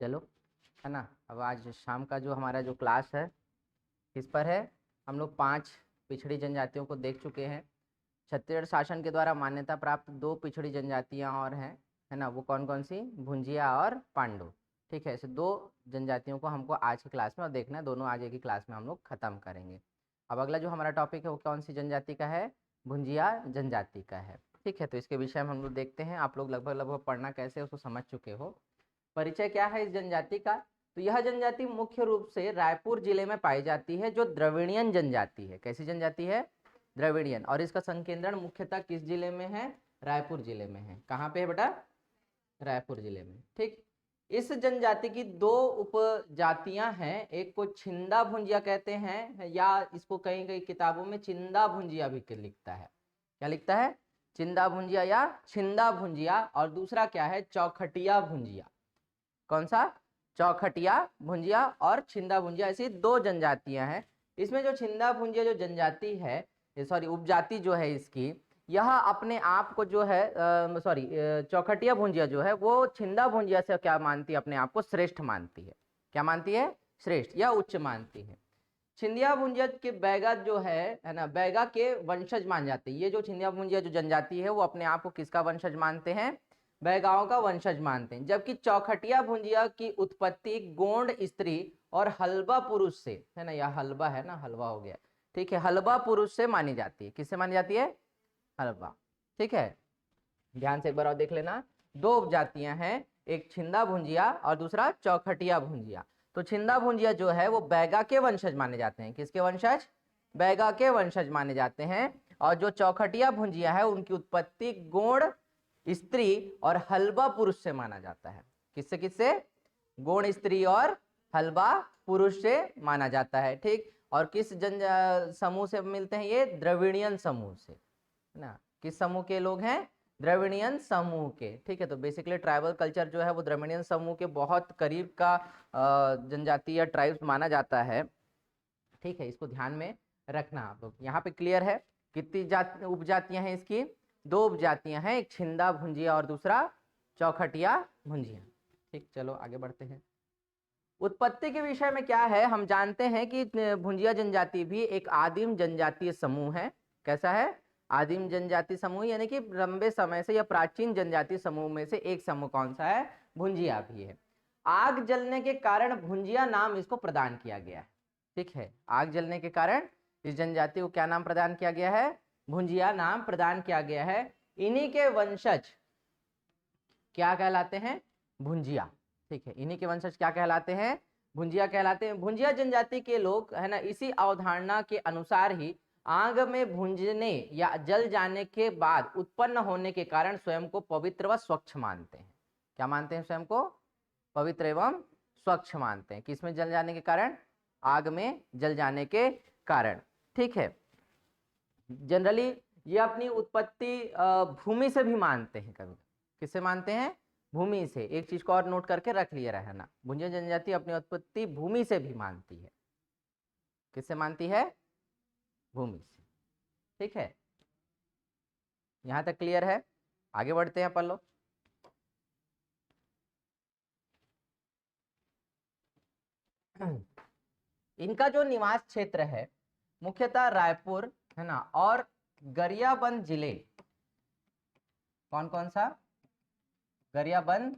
चलो, है ना। अब आज शाम का जो हमारा जो क्लास है किस पर है, हम लोग 5 पिछड़ी जनजातियों को देख चुके हैं। छत्तीसगढ़ शासन के द्वारा मान्यता प्राप्त 2 पिछड़ी जनजातियां और हैं, है ना। वो कौन कौन सी, भुंजिया और पांडु। ठीक है, ऐसे 2 जनजातियों को हमको आज की क्लास में और देखना है, दोनों आज एक ही क्लास में हम लोग खत्म करेंगे। अब अगला जो हमारा टॉपिक है वो कौन सी जनजाति का है, भुंजिया जनजाति का है। ठीक है, तो इसके विषय में हम लोग देखते हैं। आप लोग लगभग लगभग पढ़ना कैसे उसको समझ चुके हो। परिचय क्या है इस जनजाति का, तो यह जनजाति मुख्य रूप से रायपुर जिले में पाई जाती है, जो द्रविड़ियन जनजाति है। कैसी जनजाति है, द्रविड़ियन। और इसका संकेंद्रण मुख्यतः किस जिले में है, रायपुर जिले में है। कहाँ पे है बेटा, रायपुर जिले में। ठीक, इस जनजाति की 2 उपजातियां हैं, एक को छिंदा भुंजिया कहते हैं, या इसको कई कई किताबों में चिंदा भुंजिया भी लिखता है। क्या लिखता है, चिंदा भुंजिया या छिंदा भुंजिया। और दूसरा क्या है, चौखटिया भुंजिया। कौन सा, चौखटिया भुंजिया और छिंदा भुंजिया, ऐसी 2 जनजातियां हैं। इसमें जो छिंदा भुंजिया जो जनजाति है, सॉरी उपजाति जो है इसकी, यह अपने आप को जो है सॉरी चौखटिया भुंजिया जो है वो छिंदा भुंजिया से क्या मानती है, अपने आप को श्रेष्ठ मानती है। क्या मानती है, श्रेष्ठ या उच्च मानती है। छिंदिया भुंजिया के बैगा जो है ना, बैगा के वंशज मान जाते हैं। ये जो छिंदिया भुंजिया जो जनजाति है वो अपने आप को किसका वंशज मानते हैं, बैगाओं का वंशज मानते हैं। जबकि चौखटिया भुंजिया की उत्पत्ति गोंड स्त्री और हलबा पुरुष से, है ना, यह हलबा है ना, हलवा हो गया। ठीक है, हलबा पुरुष से मानी जाती है। किससे मानी जाती है, हलबा। ठीक है, ध्यान से एक बार और देख लेना। 2 उपजातियां हैं, एक छिंदा भुंजिया और दूसरा चौखटिया भुंजिया। तो छिंदा भुंजिया जो है वो बैगा के वंशज माने जाते हैं। किसके वंशज, बैगा के वंशज माने जाते हैं। और जो चौखटिया भुंजिया है उनकी उत्पत्ति गोंड स्त्री और हलबा पुरुष से माना जाता है। किससे किससे, गोंड स्त्री और हलबा पुरुष से माना जाता है। ठीक, और किस जन समूह से मिलते हैं, ये द्रविड़ियन समूह से, है ना। किस समूह के लोग हैं, द्रविड़ियन समूह के। ठीक है, तो बेसिकली ट्राइबल कल्चर जो है वो द्रविड़ियन समूह के बहुत करीब का जनजाति या ट्राइब्स माना जाता है। ठीक है, इसको ध्यान में रखना आप लोग। यहाँ पे क्लियर है कितनी उपजातियां हैं इसकी, 2 उपजातियां हैं, एक छिंदा भुंजिया और दूसरा चौखटिया भुंजिया। ठीक, चलो आगे बढ़ते हैं। उत्पत्ति के विषय में क्या है, हम जानते हैं कि भुंजिया जनजाति भी एक आदिम जनजातीय समूह है। कैसा है, आदिम जनजाति समूह, यानी कि लंबे समय से या प्राचीन जनजाति समूह में से एक समूह कौन सा है, भुंजिया भी है। आग जलने के कारण भुंजिया नाम इसको प्रदान किया गया है। ठीक है, आग जलने के कारण इस जनजाति को क्या नाम प्रदान किया गया है, भुंजिया नाम प्रदान किया गया है। इन्हीं के वंशज क्या कहलाते हैं, भुंजिया। ठीक है, इन्हीं के वंशज क्या कहलाते हैं, भुंजिया कहलाते हैं। भुंजिया जनजाति के लोग, है ना, इसी अवधारणा के अनुसार ही आग में भुंजने या जल जाने के बाद उत्पन्न होने के कारण स्वयं को पवित्र व स्वच्छ मानते हैं। क्या मानते हैं, स्वयं को पवित्र एवं स्वच्छ मानते हैं। किसमें जल जाने के कारण, आग में जल जाने के कारण। ठीक है, जनरली ये अपनी उत्पत्ति भूमि से भी मानते हैं। कभी किससे मानते हैं, भूमि से। एक चीज को और नोट करके रख लिया रहना, भुंजिया जनजाति अपनी उत्पत्ति भूमि से भी मानती है। किससे मानती है, भूमि से। ठीक है, यहां तक क्लियर है। आगे बढ़ते हैं अपन लोग। इनका जो निवास क्षेत्र है मुख्यतः रायपुर, है ना, और गरियाबंद जिले। कौन कौन सा, गरियाबंद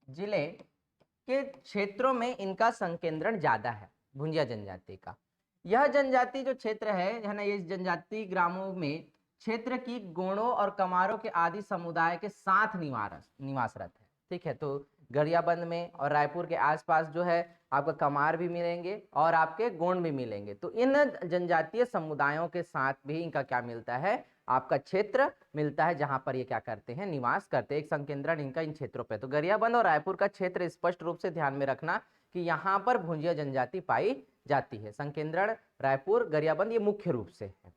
जिले के क्षेत्रों में इनका संकेंद्रण ज्यादा है, भुंजिया जनजाति का। यह जनजाति जो क्षेत्र है ना, ये जनजाति ग्रामों में क्षेत्र की गोंडों और कमारों के आदि समुदाय के साथ निवासरत है। ठीक है, तो गरियाबंद में और रायपुर के आसपास जो है आपको कमार भी मिलेंगे और आपके गोंड भी मिलेंगे। तो इन जनजातीय समुदायों के साथ भी इनका क्या मिलता है, आपका क्षेत्र मिलता है, जहां पर ये क्या करते हैं, निवास करते हैं। एक संकेंद्रण इनका इन क्षेत्रों पे। तो गरियाबंद और रायपुर का क्षेत्र स्पष्ट रूप से ध्यान में रखना कि यहाँ पर भुंजिया जनजाति पाई जाती है। संकेंद्रण रायपुर गरियाबंद ये मुख्य रूप से है।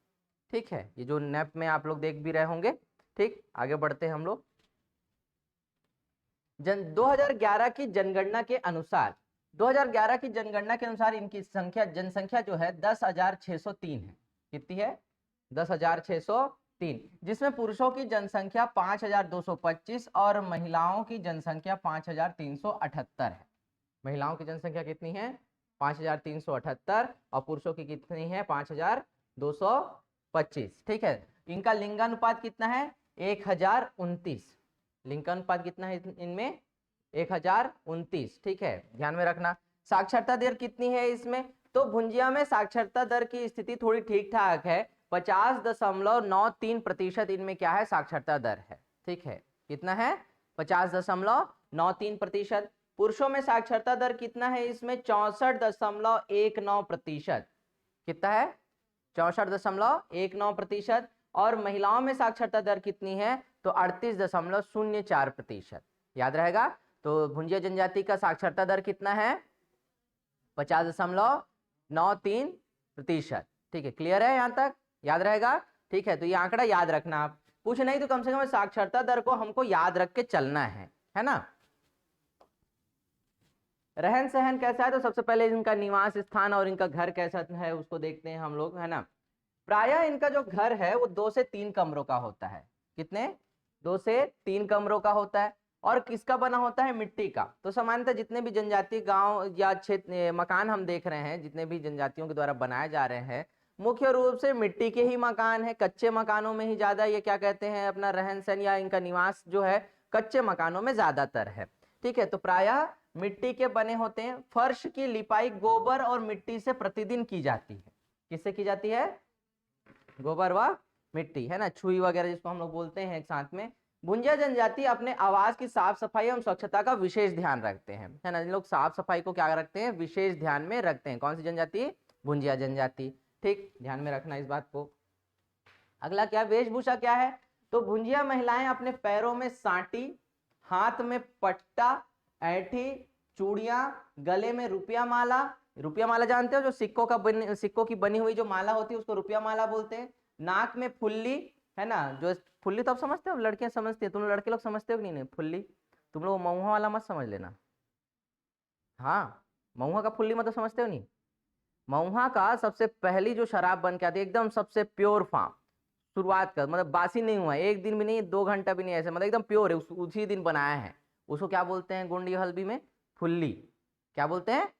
ठीक है, ये जो मैप में आप लोग देख भी रहे होंगे। ठीक, आगे बढ़ते हैं हम लोग। 2011 की जनगणना के अनुसार, 2011 की जनगणना के अनुसार इनकी संख्या, जनसंख्या जो है 10,603 है। कितनी है, 10,603 3, जिसमें पुरुषों की जनसंख्या 5225 और महिलाओं की जनसंख्या 5378 है। महिलाओं की जनसंख्या कितनी है? 5378 और पुरुषों की कितनी है? 5225। ठीक है, इनका लिंगानुपात कितना है? 1029। लिंगानुपात कितना है इनमें? 1029। ठीक है, ध्यान में रखना। साक्षरता दर कितनी है इसमें? तो भुंजिया में साक्षरता दर की स्थिति थोड़ी ठीक ठाक है, 50.93% इनमें क्या है? साक्षरता दर है। ठीक है, कितना है? 50.93%। पुरुषों में साक्षरता दर कितना है इसमें? 64.19%। कितना है? 64.19%। और महिलाओं में साक्षरता दर कितनी है? तो 38.04%। याद रहेगा। तो भुंजिया जनजाति का साक्षरता दर कितना है? 50.93%। ठीक है, क्लियर है यहाँ तक? याद रहेगा। ठीक है, तो ये आंकड़ा याद रखना आप, कुछ नहीं तो कम से कम साक्षरता दर को हमको याद रख के चलना है ना। रहन सहन कैसा है? तो सबसे पहले इनका निवास स्थान और इनका घर कैसा है उसको देखते हैं हम लोग, है ना। प्रायः इनका जो घर है वो 2 से 3 कमरों का होता है। कितने? 2 से 3 कमरों का होता है। और किसका बना होता है? मिट्टी का। तो सामान्यतः जितने भी जनजातीय गांव या क्षेत्र मकान हम देख रहे हैं, जितने भी जनजातियों के द्वारा बनाए जा रहे हैं, मुख्य रूप से मिट्टी के ही मकान है। कच्चे मकानों में ही ज्यादा ये क्या कहते हैं, अपना रहन सहन या इनका निवास जो है कच्चे मकानों में ज्यादातर है। ठीक है, तो प्रायः मिट्टी के बने होते हैं। फर्श की लिपाई गोबर और मिट्टी से प्रतिदिन की जाती है। किससे की जाती है? गोबर व मिट्टी, है ना, छुई वगैरह जिसको हम लोग बोलते हैं एक साथ में। भुंजिया जनजाति अपने आवास की साफ सफाई एवं स्वच्छता का विशेष ध्यान रखते हैं, है ना। इन लोग साफ सफाई को क्या रखते हैं? विशेष ध्यान में रखते हैं। कौन सी जनजाति? भुंजिया जनजाति। ठीक, ध्यान में रखना इस बात को। अगला क्या? वेशभूषा क्या है? तो भुंजिया महिलाएं अपने पैरों में सांटी, हाथ में पट्टा, ऐठी, चूड़ियां, गले में रुपया माला। रुपया माला जानते हो? जो सिक्कों की बनी हुई जो माला होती है उसको रुपया माला बोलते हैं। नाक में फुल्ली, है ना, जो फुल्ली तो आप समझते हो, लड़कियां समझती है, तुम लड़के लोग समझते हो कि नहीं? फुल्ली तुम लोग महुआ वाला मत समझ लेना। हाँ, महुआ का फुल्ली मतलब समझते हो नहीं? महुआ का सबसे पहली जो शराब बन के आती है, एकदम सबसे प्योर फॉर्म, शुरुआत का, मतलब बासी नहीं हुआ है, 1 दिन भी नहीं, 2 घंटा भी नहीं, ऐसे मतलब एकदम प्योर है, उसी दिन बनाया है। उसको क्या बोलते हैं गोंडी हल्दी में? फुल्ली। क्या बोलते हैं?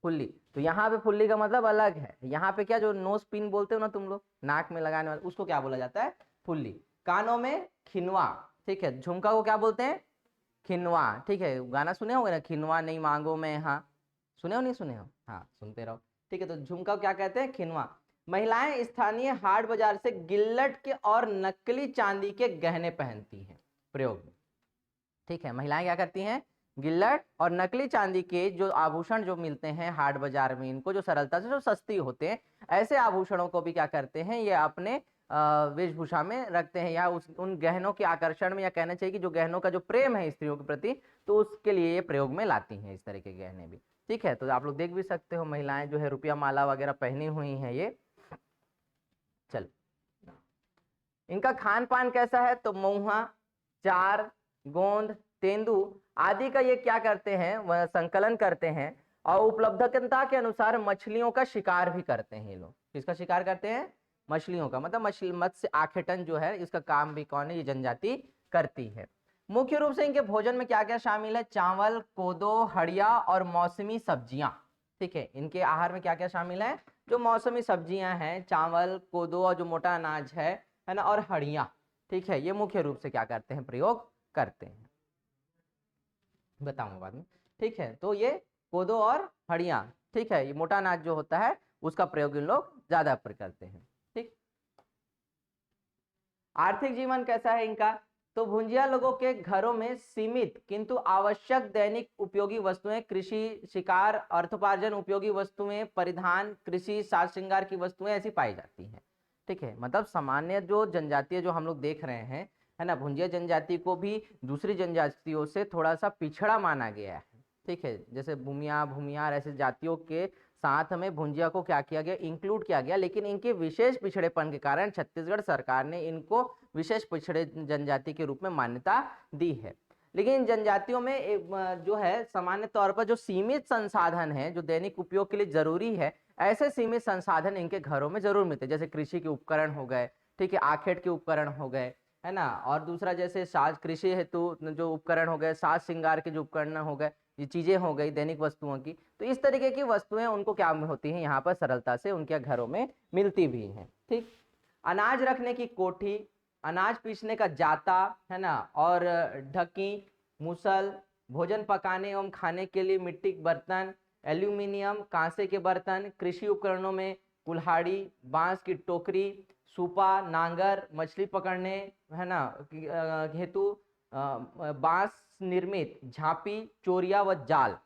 फुल्ली। तो यहाँ पे फुल्ली का मतलब अलग है। यहाँ पे क्या, जो नोज पिन बोलते हो ना तुम लोग, नाक में लगाने वाला, उसको क्या बोला जाता है? फुल्ली। कानों में खिनवा। ठीक है, झुमका को क्या बोलते हैं? खिनवा। ठीक है, गाना सुने होंगे ना, खिनवा नहीं मांगो मैं, हाँ सुने हो? नहीं सुने हो? हाँ, सुनते रहो। ठीक है, तो झुमका क्या कहते हैं? खिनवा। महिलाएं स्थानीय हाट बाजार से गिल्लट के और नकली चांदी के गहने पहनती हैं प्रयोग में। ठीक है, महिलाएं क्या करती हैं? गिल्लट और नकली चांदी के जो आभूषण जो मिलते हैं हाट बाजार में, इनको जो सरलता से, जो सस्ती होते हैं, ऐसे आभूषणों को भी क्या करते हैं? ये अपने वेशभूषा में रखते हैं, या उन गहनों के आकर्षण में, या कहना चाहिए कि जो गहनों का जो प्रेम है स्त्रियों के प्रति, तो उसके लिए ये प्रयोग में लाती हैं इस तरह के गहने भी। ठीक है, तो आप लोग देख भी सकते हो महिलाएं जो है रुपया माला वगैरह पहनी हुई हैं ये। चल, इनका खान पान कैसा है? तो महुआ, चार, गोंद, तेंदु आदि का ये क्या करते हैं? वह संकलन करते हैं, और उपलब्धता के अनुसार मछलियों का शिकार भी करते हैं ये लोग। किसका शिकार करते हैं? मछलियों का, मतलब मत्स्य आखेटन जो है, इसका काम भी कौन है? ये जनजाति करती है। मुख्य रूप से इनके भोजन में क्या क्या शामिल है? चावल, कोदो, हड़िया और मौसमी सब्जियां। ठीक है, इनके आहार में क्या क्या शामिल है? जो मौसमी सब्जियां हैं, चावल, कोदो और जो मोटा अनाज है ना, और हड़िया। ठीक है, ये मुख्य रूप से क्या करते हैं? प्रयोग करते हैं, बताऊंगा बाद में। ठीक है, तो ये कोदो और हड़िया, ठीक है, ये मोटा अनाज जो होता है उसका प्रयोग इन लोग ज्यादा करते हैं। ठीक, आर्थिक जीवन कैसा है इनका? तो भुंजिया लोगों के घरों में सीमित किंतु आवश्यक दैनिक उपयोगी वस्तुएं, कृषि, शिकार, अर्थोपार्जन उपयोगी वस्तुएं, परिधान, कृषि, साज श्रृंगार की वस्तुएं ऐसी पाई जाती हैं। ठीक है, मतलब सामान्य जो जनजातीय जो हम लोग देख रहे हैं, है ना, भुंजिया जनजाति को भी दूसरी जनजातियों से थोड़ा सा पिछड़ा माना गया है। ठीक है, जैसे भूमियार ऐसे जातियों के साथ में भुंजिया को क्या किया गया? इंक्लूड किया गया, लेकिन इनके विशेष पिछड़ेपन के कारण छत्तीसगढ़ सरकार ने इनको विशेष पिछड़े जनजाति के रूप में मान्यता दी है। लेकिन इन जनजातियों में जो है सामान्य तौर पर जो सीमित संसाधन है, जो दैनिक उपयोग के लिए जरूरी है, ऐसे सीमित संसाधन इनके घरों में जरूर मिलते हैं, जैसे कृषि के उपकरण हो गए, ठीक है, आखेट के उपकरण हो गए, है ना। और दूसरा जैसे साज कृषि हेतु जो उपकरण हो गए, साज श्रृंगार के जो उपकरण हो गए, ये चीजें हो गई दैनिक वस्तुओं की। तो इस तरीके की वस्तुएं उनको क्या होती हैं, यहाँ पर सरलता से उनके घरों में मिलती भी हैं। ठीक, अनाज रखने की कोठी, अनाज पीसने का जाता, है ना, और ढकी, मुसल, भोजन पकाने एवं खाने के लिए मिट्टी के बर्तन, एल्यूमिनियम, कांसे के बर्तन, कृषि उपकरणों में कुल्हाड़ी, बांस की टोकरी, सूपा, नांगर, मछली पकड़ने, है ना, हेतु बांस निर्मित झांपी, चोरिया व जाल।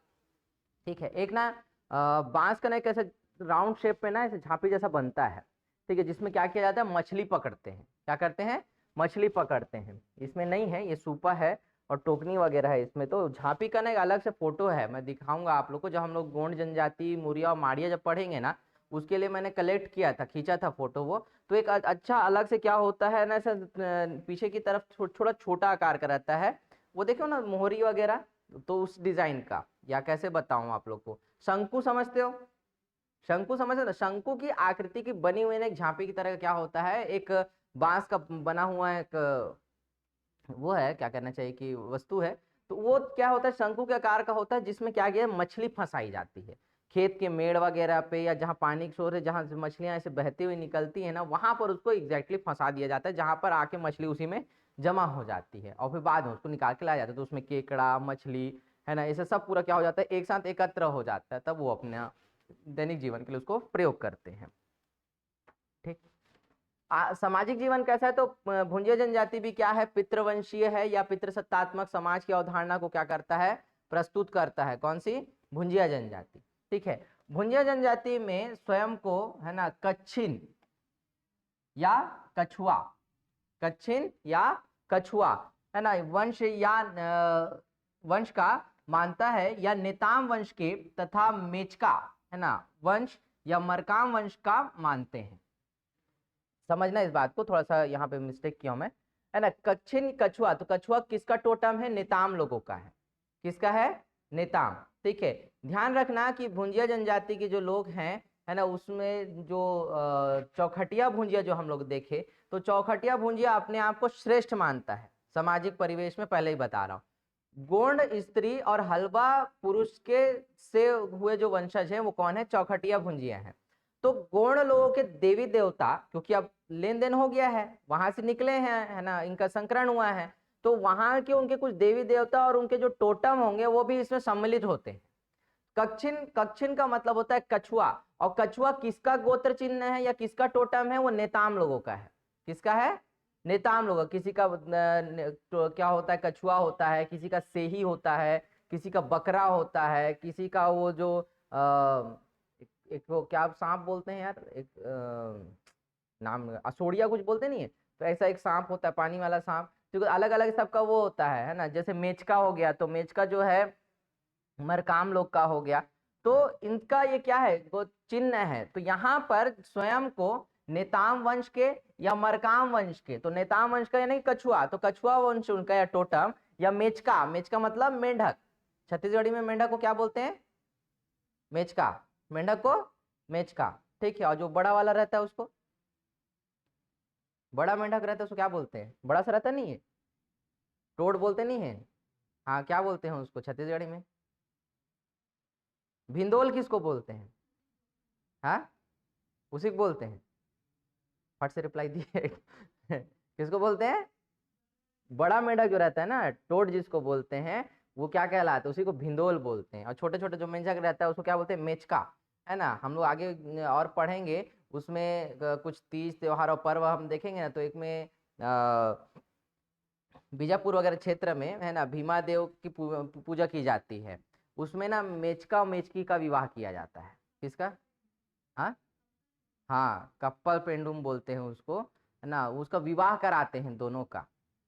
ठीक है, एक ना बांस का ना एक ऐसे राउंड शेप में ना ऐसे झांपी जैसा बनता है, ठीक है, जिसमें क्या किया जाता है, मछली पकड़ते हैं। क्या करते हैं, मछली पकड़ते हैं। इसमें नहीं है, ये सूपा है और टोकनी वगैरह है इसमें। तो झांपी का ना एक अलग से फोटो है, मैं दिखाऊंगा आप लोग को। जब हम लोग गोंड जनजाति, मुरिया और माड़िया जब पढ़ेंगे ना, उसके लिए मैंने कलेक्ट किया था, खींचा था फोटो वो। तो एक अच्छा अलग से क्या होता है ना, ऐसा पीछे की तरफ थोड़ा छोटा आकार का रहता है वो, देखो ना मोहरी वगैरह, तो उस डिजाइन का, या कैसे बताऊं आप लोग को। शंकु समझते हो, शंकु समझते हो, शंकु की आकृति की बनी हुई एक झांपी की तरह क्या होता है, एक बांस का बना हुआ एक वो है, क्या कहना चाहिए कि वस्तु है। तो वो क्या होता है, शंकु के आकार का होता है, जिसमें क्या गया, मछली फंसाई जाती है। खेत के मेड़ वगैरह पे, या जहाँ पानी के सोर्स है, जहाँ से मछलियां ऐसे बहती हुई निकलती है ना, वहां पर उसको एग्जैक्टली फंसा दिया जाता है, जहां पर आके मछली उसी में जमा हो जाती है, और फिर बाद में उसको निकाल के लाया जाता है। तो उसमें केकड़ा, मछली, है ना, ऐसे सब पूरा क्या हो जाता है, एक साथ एकत्र हो जाता है, तब वो अपने दैनिक जीवन के लिए उसको प्रयोग करते हैं। ठीक, सामाजिक जीवन कैसा है, तो भुंजीय जनजाति भी क्या है, पितृवंशीय है या पितृसत्तात्मक समाज की अवधारणा को क्या करता है, प्रस्तुत करता है। कौन सी, भुंजीय जनजाति। ठीक है, भुंजीय जनजाति में स्वयं को, है ना, कच्छिन या कछुआ, कच्छिन या कछुआ, है ना, वंश या वंश का मानता है, या नेताम वंश के तथा मेचका, है ना, वंश या मरकाम वंश का मानते हैं। समझना इस बात को, थोड़ा सा यहाँ पे मिस्टेक किया मैं, है ना। कच्छिन कछुआ, तो कछुआ किसका टोटम है, नेताम लोगों का है। किसका है, नेताम। ठीक है, ध्यान रखना कि भुंजिया जनजाति के जो लोग हैं, है ना, उसमें जो चौखटिया भुंजिया जो हम लोग देखे, तो चौखटिया भुंजिया अपने आप को श्रेष्ठ मानता है सामाजिक परिवेश में, पहले ही बता रहा हूँ। गोंड स्त्री और हलवा पुरुष के से हुए जो वंशज हैं वो कौन है, चौखटिया भुंजिया है। तो गोंड लोगों के देवी देवता, क्योंकि अब लेन देन हो गया है, वहां से निकले हैं, है ना, इनका संकरण हुआ है, तो वहां के उनके कुछ देवी देवता और उनके जो टोटम होंगे वो भी इसमें सम्मिलित होते हैं। कच्छिन, कच्छिन का मतलब होता है कछुआ, और कछुआ किसका गोत्र चिन्ह है या किसका टोटम है, वो नेताम लोगों का है। किसका है, नेताम लोगों। किसी का तो क्या होता है, कछुआ होता है, किसी का सेही होता है, किसी का बकरा होता है, किसी का वो जो एक वो क्या सांप बोलते हैं यार, एक नाम असोड़िया कुछ बोलते नहीं है, तो ऐसा एक सांप होता है, पानी वाला सांप, क्योंकि अलग अलग सबका वो होता है ना। जैसे मेचका हो गया, तो मेचका जो है मरकाम लोग का हो गया। तो इनका ये क्या है, वो चिन्ह है। तो यहाँ पर स्वयं को नेताम वंश के या मरकाम वंश के, तो नेताम वंश का यानी कछुआ, तो कछुआ वंश उनका या टोटम, या मेचका, मेचका मतलब मेंढक, छत्तीसगढ़ी में मेंढक को क्या बोलते हैं, मेचका, मेंढक को मेचका। ठीक है, और जो बड़ा वाला रहता है उसको, बड़ा मेंढक रहता है उसको क्या बोलते हैं, बड़ा सा रहता नहीं है, टोड बोलते नहीं है, हाँ क्या बोलते हैं उसको छत्तीसगढ़ी में, भिंदोल किसको बोलते हैं, हाँ उसी को बोलते हैं, फट से रिप्लाई दिए किसको बोलते हैं, बड़ा मेंढक जो रहता है ना, टोड जिसको बोलते हैं, वो क्या कहलाता है, उसी को भिंदोल बोलते हैं। और छोटे छोटे जो मेंढक रहता है उसको क्या बोलते हैं, मेचका, है ना। हम लोग आगे और पढ़ेंगे उसमें कुछ तीज त्योहार और पर्व हम देखेंगे ना, तो एक में बीजापुर वगैरह क्षेत्र में, है ना, भीमा देव की पूजा की जाती है, उसमें ना मेचका और मेचकी का विवाह किया जाता है। किसका, हाँ हाँ, कप्पल पेंडुम बोलते हैं उसको, है ना, उसका विवाह कराते हैं दोनों का,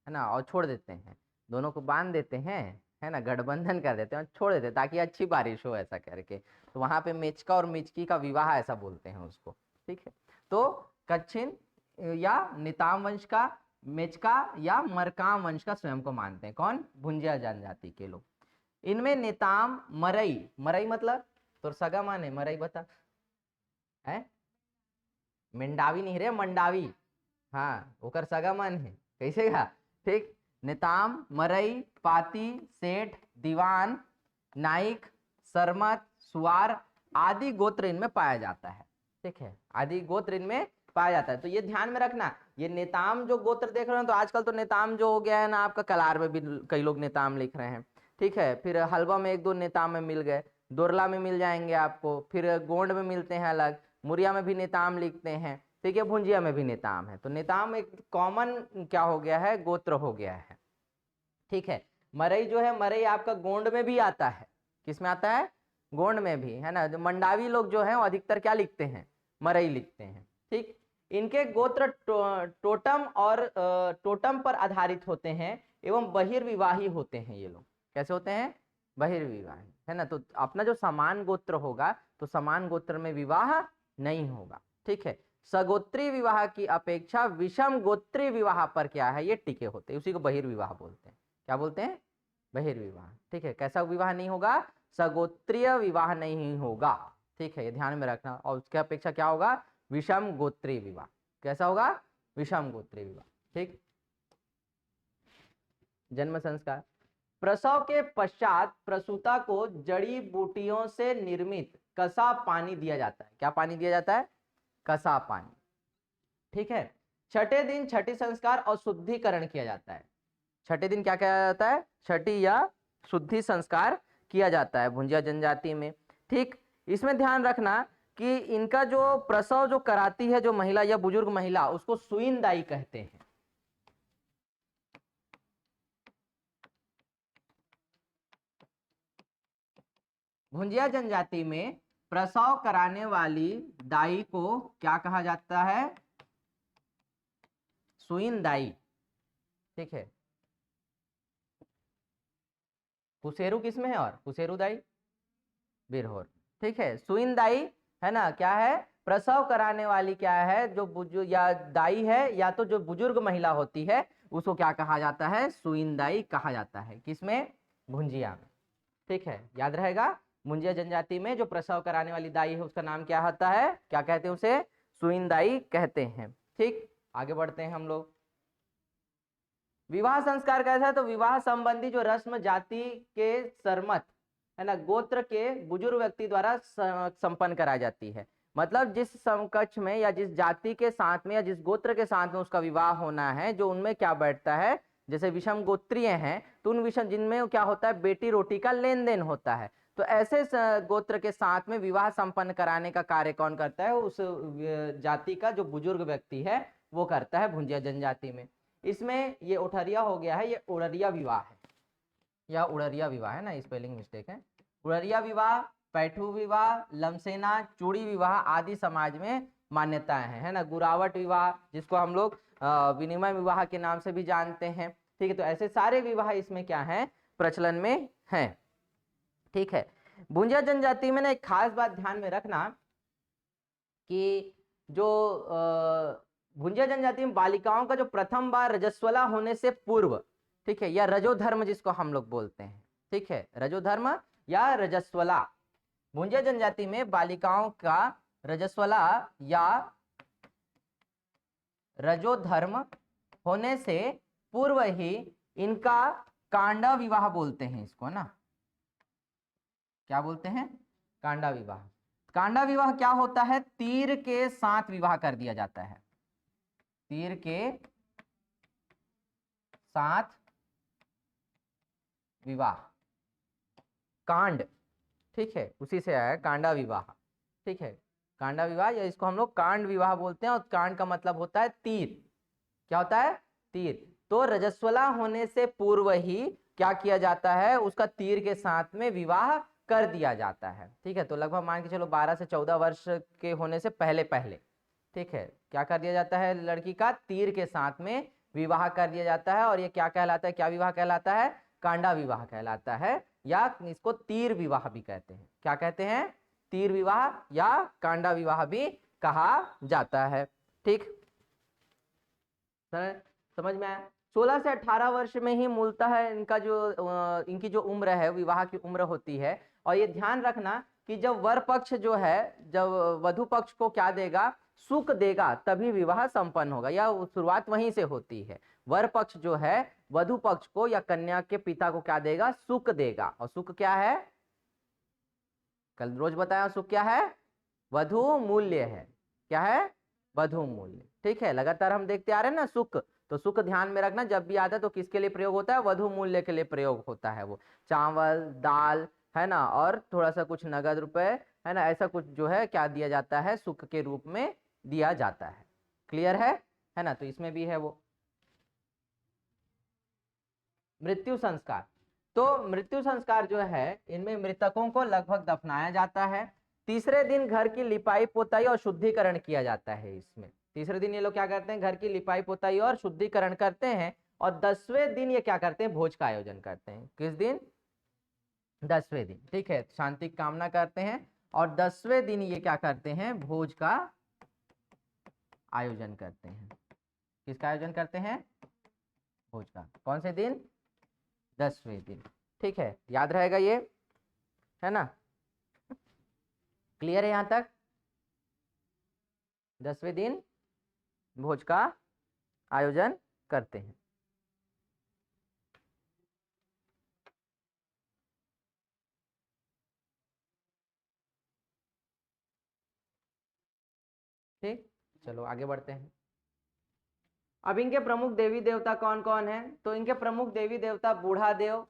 है ना, और छोड़ देते हैं, दोनों को बांध देते हैं, है ना, गठबंधन कर देते हैं और छोड़ देते हैं ताकि अच्छी बारिश हो, ऐसा करके। तो वहां पे मेचका और मेचकी का विवाह ऐसा बोलते हैं उसको। ठीक है, तो कच्छिन या निताम वंश का, मेचका या मरकाम वंश का स्वयं को मानते हैं, कौन, भुंजिया जनजाति के लोग। इनमें नेताम, मरई, मरई मतलब तो सगा माने, मरई बता है, मंडावी नहीं रे, मंडावी, हाँ ओकर सगा मन है, कैसे गा, ठीक। नेताम, मरई, पाती, सेठ, दीवान, नाइक, सरमत, सुवार आदि गोत्र इनमें पाया जाता है, ठीक है, आदि गोत्र इनमें पाया जाता है। तो ये ध्यान में रखना, ये नेताम जो गोत्र देख रहे हो, तो आजकल तो नेताम जो हो गया है ना आपका, कलार में भी कई लोग नेताम लिख रहे हैं, ठीक है। फिर हलवा में एक दो नेताम में मिल गए, दोरला में मिल जाएंगे आपको, फिर गोंड में मिलते हैं अलग, मुरिया में भी नेताम लिखते हैं, ठीक है, भुंजिया में भी नेताम है। तो नेताम एक कॉमन क्या हो गया है, गोत्र हो गया है, ठीक है। मरई जो है, मरई आपका गोंड में भी आता है, किस में आता है, गोंड में भी, है ना। जो मंडावी लोग जो हैं वो अधिकतर क्या लिखते हैं, मरई लिखते हैं, ठीक। इनके गोत्र टोटम और टोटम पर आधारित होते हैं एवं बहिर्विवाही होते हैं। ये लोग कैसे होते हैं, बहिर्विवाही, है ना। तो अपना जो समान गोत्र होगा तो समान गोत्र में विवाह नहीं होगा, ठीक है। सगोत्री विवाह की अपेक्षा विषम गोत्री विवाह पर क्या है, ये टिके होते हैं, उसी को बहिर्विवाह बोलते हैं। क्या बोलते हैं, बहिर्विवाह, ठीक है। कैसा विवाह नहीं होगा, सगोत्रीय विवाह नहीं होगा, ठीक है, ये ध्यान में रखना। और उसके अपेक्षा क्या होगा, विषम गोत्री विवाह। कैसा होगा, विषम गोत्री विवाह, ठीक। जन्म संस्कार, प्रसव के पश्चात प्रसूता को जड़ी बूटियों से निर्मित कसा पानी दिया जाता है। क्या पानी दिया जाता है, कसा पानी, ठीक है। छठे दिन छठी संस्कार और शुद्धिकरण किया जाता है। छठे दिन क्या किया जाता है, छठी या शुद्धि संस्कार किया जाता है भुंजिया जनजाति में, ठीक। इसमें ध्यान रखना कि इनका जो प्रसव जो कराती है जो महिला या बुजुर्ग महिला, उसको सुईनदाई कहते हैं। भुंजिया जनजाति में प्रसव कराने वाली दाई को क्या कहा जाता है, सुईनदाई, ठीक है। कुसेरू किसमें है, और कुसेरू दाई बिरहोर, ठीक है। सुईनदाई है ना, क्या है, प्रसव कराने वाली क्या है, जो बुजुर्ग या दाई है, या तो जो बुजुर्ग महिला होती है उसको क्या कहा जाता है, सुईनदाई कहा जाता है। किसमें, भुंजिया में, ठीक है, याद रहेगा। भुंजिया जनजाति में जो प्रसव कराने वाली दाई है उसका नाम क्या होता है, क्या कहते हैं उसे, सुईनदाई कहते हैं, ठीक। आगे बढ़ते हैं हम लोग। विवाह संस्कार कैसा है, तो विवाह संबंधी जो रस्म जाति के सरमत, है ना, गोत्र के बुजुर्ग व्यक्ति द्वारा संपन्न कराई जाती है। मतलब जिस समकक्ष में या जिस जाति के साथ में या जिस गोत्र के साथ में उसका विवाह होना है, जो उनमें क्या बैठता है, जैसे विषम गोत्रीय हैं तो उन विषम जिनमें क्या होता है, बेटी रोटी का लेन देन होता है, तो ऐसे गोत्र के साथ में विवाह संपन्न कराने का कार्य कौन करता है, उस जाति का जो बुजुर्ग व्यक्ति है वो करता है भुंजिया जनजाति में। इसमें ये उठरिया हो गया है, ये उड़रिया विवाह है, या उड़रिया विवाह है ना, स्पेलिंग मिस्टेक है। उड़रिया विवाह, पैठू विवाह, लमसेना, चूड़ी विवाह आदि समाज में मान्यताएं हैं, है ना। गुरावट विवाह जिसको हम लोग विनिमय विवाह के नाम से भी जानते हैं, ठीक है। तो ऐसे सारे विवाह इसमें क्या है, प्रचलन में हैं, ठीक है। भुंजिया जनजाति में ना एक खास बात ध्यान में रखना कि जो भुंजिया जनजाति में बालिकाओं का जो प्रथम बार रजस्वला होने से पूर्व, ठीक है, या रजोधर्म जिसको हम लोग बोलते हैं, ठीक है, रजोधर्म या रजस्वला, भुंजिया जनजाति में बालिकाओं का रजस्वला या रजोधर्म होने से पूर्व ही इनका कांडा विवाह बोलते हैं इसको ना, क्या बोलते हैं, कांडा विवाह। कांडा विवाह क्या होता है, तीर के साथ विवाह कर दिया जाता है, तीर के साथ विवाह, कांड, ठीक है, उसी से आया है कांडा विवाह, ठीक है। कांडा विवाह या इसको हम लोग कांड विवाह बोलते हैं, और कांड का मतलब होता है तीर, क्या होता है, तीर। तो रजस्वला होने से पूर्व ही क्या किया जाता है, उसका तीर के साथ में विवाह कर दिया जाता है, ठीक है। तो लगभग मान के चलो 12 से 14 वर्ष के होने से पहले पहले, ठीक है, क्या कर दिया जाता है, लड़की का तीर के साथ में विवाह कर दिया जाता है। और ये क्या कहलाता है, क्या विवाह कहलाता है, कांडा विवाह कहलाता है, या इसको तीर विवाह भी कहते हैं। क्या कहते हैं, तीर विवाह या कांडा विवाह भी कहा जाता है, ठीक। सर समझ में आया। 16 से 18 वर्ष में ही मूलतः इनका जो इनकी जो उम्र है, विवाह की उम्र होती है। और ये ध्यान रखना कि जब वर पक्ष जो है, जब वधु पक्ष को क्या देगा, सुख देगा तभी विवाह संपन्न होगा, या शुरुआत वहीं से होती है। वर पक्ष जो है वधु पक्ष को या कन्या के पिता को क्या देगा, सुख देगा। और सुख क्या है, कल रोज बताया, सुख क्या है, वधु मूल्य है। क्या है, वधु मूल्य। ठीक है, लगातार हम देखते आ रहे हैं ना सुख, तो सुख ध्यान में रखना, जब भी आता है तो किसके लिए प्रयोग होता है, वधु मूल्य के लिए प्रयोग होता है। वो चावल दाल है ना, और थोड़ा सा कुछ नगद रुपए है ना, ऐसा कुछ जो है क्या दिया जाता है, सुख के रूप में दिया जाता है। क्लियर है ना। तो इसमें भी है वो मृत्यु संस्कार। तो मृत्यु संस्कार जो है इनमें मृतकों को लगभग दफनाया जाता है। तीसरे दिन घर की लिपाई पोताई और शुद्धिकरण किया जाता है। इसमें तीसरे दिन ये लोग क्या करते हैं, घर की लिपाई पोताई और शुद्धिकरण करते हैं। और 10वें दिन ये क्या करते हैं, भोज का आयोजन करते हैं। किस दिन, 10वें दिन। ठीक है, शांति की कामना करते हैं और 10वें दिन ये क्या करते हैं, भोज का आयोजन करते हैं। किसका आयोजन करते हैं, भोज का। कौन से दिन, 10वें दिन। ठीक है, याद रहेगा ये, है ना। क्लियर है यहां तक। 10वें दिन भोज का आयोजन करते हैं। ठीक, चलो आगे बढ़ते हैं। अब इनके प्रमुख देवी देवता कौन कौन है, तो इनके प्रमुख देवी देवता बूढ़ा देव,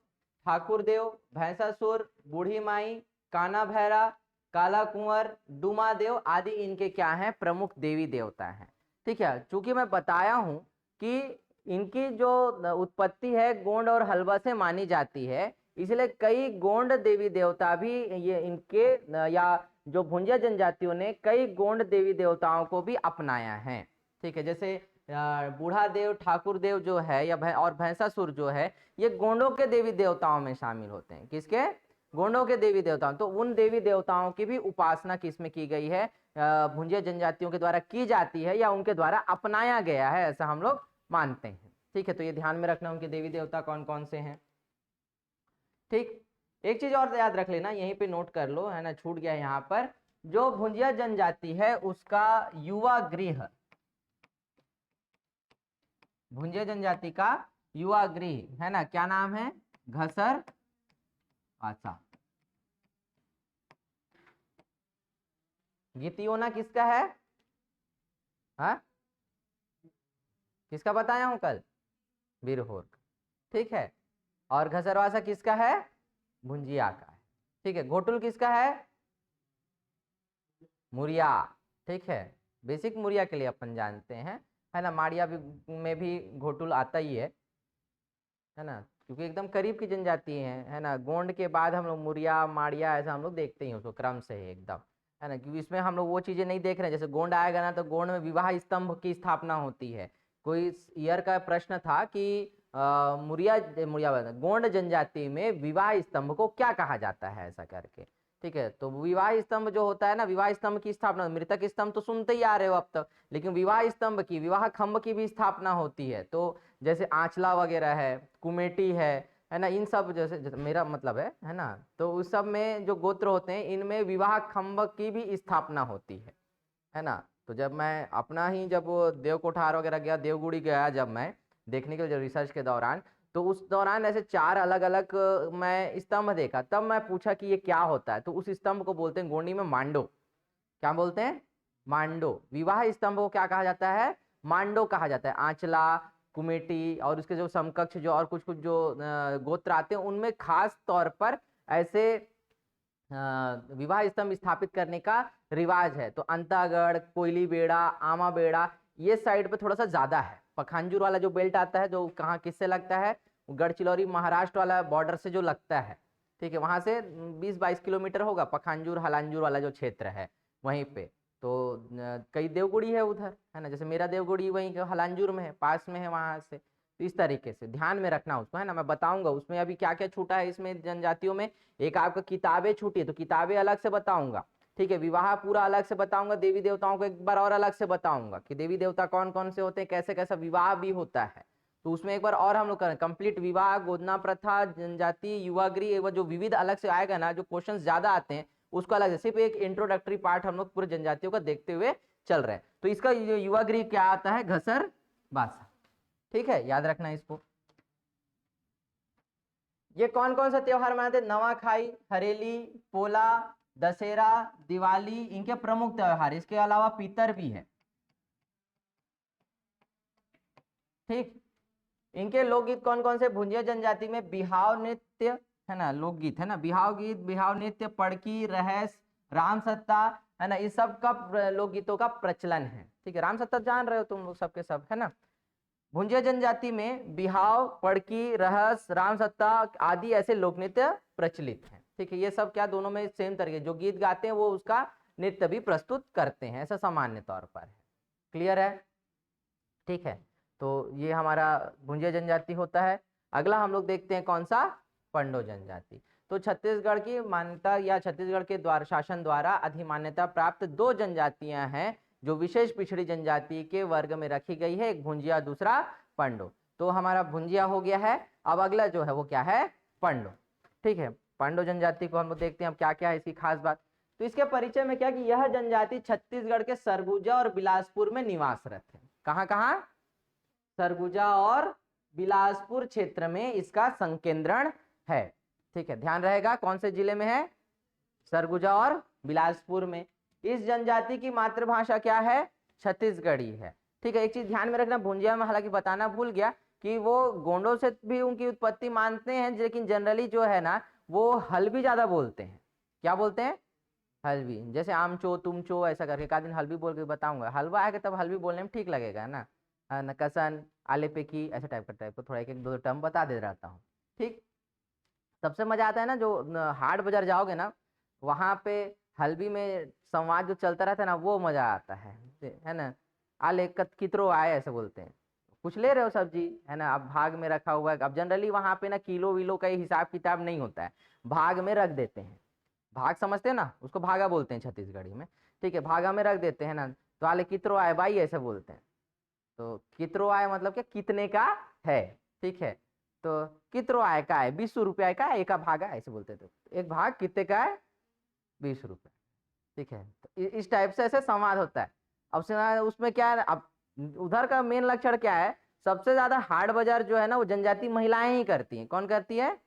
ठाकुर देव, भैंसासुर, बूढ़ी माई, काना भैरा, काला कुंवर, डुमा देव आदि इनके क्या हैं, प्रमुख देवी देवता हैं। ठीक है, चूंकि मैं बताया हूं कि इनकी जो उत्पत्ति है गोंड और हलवा से मानी जाती है, इसलिए कई गोंड देवी देवता भी ये इनके या जो भुंजिया जनजातियों ने कई गोंड देवी देवताओं को भी अपनाया है। ठीक है, जैसे बूढ़ा देव, ठाकुर देव जो है या और भैंसासुर जो है, ये गोंडों के देवी देवताओं में शामिल होते हैं। किसके, गोंडों के देवी देवताओं। तो उन देवी देवताओं की भी उपासना किसमें की गई है, भुंजिया जनजातियों के द्वारा की जाती है या उनके द्वारा अपनाया गया है, ऐसा हम लोग मानते हैं। ठीक है, तो ये ध्यान में रखना उनके देवी देवता कौन कौन से हैं। ठीक, एक चीज और याद रख लेना, यहीं पे नोट कर लो, है ना, छूट गया यहाँ पर। जो भुंजिया जनजाति है उसका युवा गृह, भुंजिया जनजाति का युवा गृह है ना, क्या नाम है, घसर आसा। गितियोना किसका है, हा? किसका बताया हूं कल, बिरहोर। ठीक है, और घसरवासा किसका है, भुंजिया का है। ठीक है, घोटुल किसका है, मुरिया। ठीक है, बेसिक मुरिया के लिए अपन जानते हैं, है ना। माड़िया में भी घोटुल आता ही है ना, क्योंकि एकदम करीब की जनजाति है ना। गोंड के बाद हम लोग मुरिया माड़िया ऐसा हम लोग देखते ही उसको क्रम से है एकदम, है ना। क्योंकि इसमें हम लोग वो चीजें नहीं देख रहे हैं, जैसे गोंड आएगा ना तो गोंड में विवाह स्तंभ की स्थापना होती है। कोई ईयर का प्रश्न था कि मुरिया मुरिया गोंड जनजाति में विवाह स्तंभ को क्या कहा जाता है, ऐसा करके। ठीक है, तो विवाह स्तंभ जो होता है ना, विवाह स्तंभ की स्थापना, मृतक स्तंभ तो सुनते ही आ रहे हो अब तक, लेकिन विवाह स्तंभ की, विवाह खंभ की भी स्थापना होती है। तो जैसे आंचला वगैरह है, कुमेटी है ना, इन सब जैसे मेरा मतलब है ना, तो उस सब में जो गोत्र होते हैं इनमें विवाह खंभ की भी स्थापना होती है ना। तो जब मैं अपना ही जब देव कोठार वगैरह गया, देवगुड़ी गया जब मैं देखने के लिए रिसर्च के दौरान, तो उस दौरान ऐसे 4 अलग अलग मैं स्तंभ देखा, तब मैं पूछा कि ये क्या होता है, तो उस स्तंभ को बोलते हैं गोंडी में मांडो। क्या बोलते हैं, मांडो। विवाह स्तंभ को क्या कहा जाता है, मांडो कहा जाता है। आंचला, कुमेटी और उसके जो समकक्ष जो और कुछ कुछ जो गोत्र आते हैं उनमें खास तौर पर ऐसे विवाह स्तंभ स्थापित करने का रिवाज है। तो अंतागढ़, कोयली बेड़ा, आमा बेड़ा, ये साइड पे थोड़ा सा ज्यादा है। पखांजूर वाला जो बेल्ट आता है जो कहाँ किससे लगता है, गढ़चिलौरी महाराष्ट्र वाला बॉर्डर से जो लगता है, ठीक है, वहां से 20-22 किलोमीटर होगा पखांजूर हलांजूर वाला जो क्षेत्र है वहीं पे। तो कई देवगुड़ी है उधर, है ना, जैसे मेरा देवगुड़ी वहीं हलांजूर में है, पास में है वहां से। तो इस तरीके से ध्यान में रखना उसको, है ना। मैं बताऊंगा उसमें अभी क्या क्या छूटा है इसमें जनजातियों में। एक आपका किताबें छूटी है तो किताबें अलग से बताऊंगा, ठीक है। विवाह पूरा अलग से बताऊंगा, देवी देवताओं को एक बार और अलग से बताऊंगा कि देवी देवता कौन कौन से होते हैं, कैसे कैसा विवाह भी होता है। तो उसमें एक बार और हम लोग करें कंप्लीट विवाह, गोदना प्रथा, जनजाति, युवा गृह, जो विविध अलग से आएगा ना, जो क्वेश्चन ज्यादा आते हैं उसको अलग से, सिर्फ एक इंट्रोडक्टरी पार्ट हम लोग पूरे जनजातियों का देखते हुए चल रहे हैं। तो तो इसका युवा गृह क्या आता है? घसर बासा। ठीक है, याद रखना इसको। ये कौन कौन सा त्योहार मनाते हैं? नवाखाई, हरेली, पोला, दशहरा, दिवाली, इनके प्रमुख त्योहार। इसके अलावा पितर भी है। ठीक, इनके लोकगीत कौन कौन से? भुंजिया जनजाति में बिहाव नृत्य है ना, लोकगीत है ना, बिहाव गीत, बिहाव नृत्य, पड़की, रहस, राम सत्ता है ना, इस सब का लोकगीतों का प्रचलन है। ठीक है, राम सत्ता जान रहे हो तुम लोग सबके सब है ना। भुंजिया जनजाति में बिहाव, पड़की, रहस, राम सत्ता आदि ऐसे लोक नृत्य प्रचलित हैं। ठीक है, ये सब क्या दोनों में सेम तरीके, जो गीत गाते हैं वो उसका नृत्य भी प्रस्तुत करते हैं, ऐसा सामान्य तौर पर है। क्लियर है? ठीक है, तो ये हमारा भुंजिया जनजाति होता है। अगला हम लोग देखते हैं कौन सा? पंडो जनजाति। तो छत्तीसगढ़ की मान्यता या छत्तीसगढ़ के द्वारा शासन द्वारा अधिमान्यता प्राप्त दो जनजातियां हैं जो विशेष पिछड़ी जनजाति के वर्ग में रखी गई है, एक भुंजिया, दूसरा पंडो। तो हमारा भुंजिया हो गया है, अब अगला जो है वो क्या है? पंडो। ठीक है, पंडो जनजाति को हम लोग देखते हैं अब क्या क्या है इसकी खास बात। तो इसके परिचय में क्या कि यह जनजाति छत्तीसगढ़ के सरगुजा और बिलासपुर में निवासरत है। कहाँ कहाँ? सरगुजा और बिलासपुर क्षेत्र में इसका संकेंद्रण है। ठीक है, ध्यान रहेगा कौन से जिले में है? सरगुजा और बिलासपुर में। इस जनजाति की मातृभाषा क्या है? छत्तीसगढ़ी है। ठीक है, एक चीज ध्यान में रखना, भुंजिया में हालांकि बताना भूल गया कि वो गोंडों से भी उनकी उत्पत्ति मानते हैं, लेकिन जनरली जो है ना वो हल्बी ज्यादा बोलते हैं। क्या बोलते हैं? हल्बी। जैसे आमचो, तुमचो ऐसा करके, का दिन हल्बी बोल के बताऊंगा, हलवा आएगा तब हल्बी बोलने में ठीक लगेगा ना। नकसन, आले पे की, ऐसे टाइप का थोड़ा एक दो टर्म बता दे रहता हूँ। ठीक, सबसे मजा आता है ना जो हाट बाजार जाओगे ना, वहां पे हल्बी में संवाद जो चलता रहता है ना, वो मजा आता है ना। आले कितरो आए ऐसे बोलते हैं, कुछ ले रहे हो सब्जी है ना, अब भाग में रखा हुआ है। अब जनरली वहां पे ना किलो विलो का हिसाब किताब नहीं होता है, भाग में रख देते हैं। भाग समझते हैं ना, उसको भागा बोलते हैं छत्तीसगढ़ी में। ठीक है, भागा में रख देते हैं ना, तो आले कितरो आए भाई ऐसे बोलते हैं। तो कितरो आए मतलब क्या? कितने का है। ठीक है, तो कितरो आए का है? 20 रुपया का है, एक भागा ऐसे बोलते थे। एक भाग कितने का है? 20 रुपये। ठीक है, तो इस टाइप से ऐसे संवाद होता है। अब से उसमें क्या है, अब उधर का मेन लक्षण क्या है? सबसे ज्यादा हाट बाजार जो है ना वो जनजाति महिलाएं ही करती हैं। कौन करती है?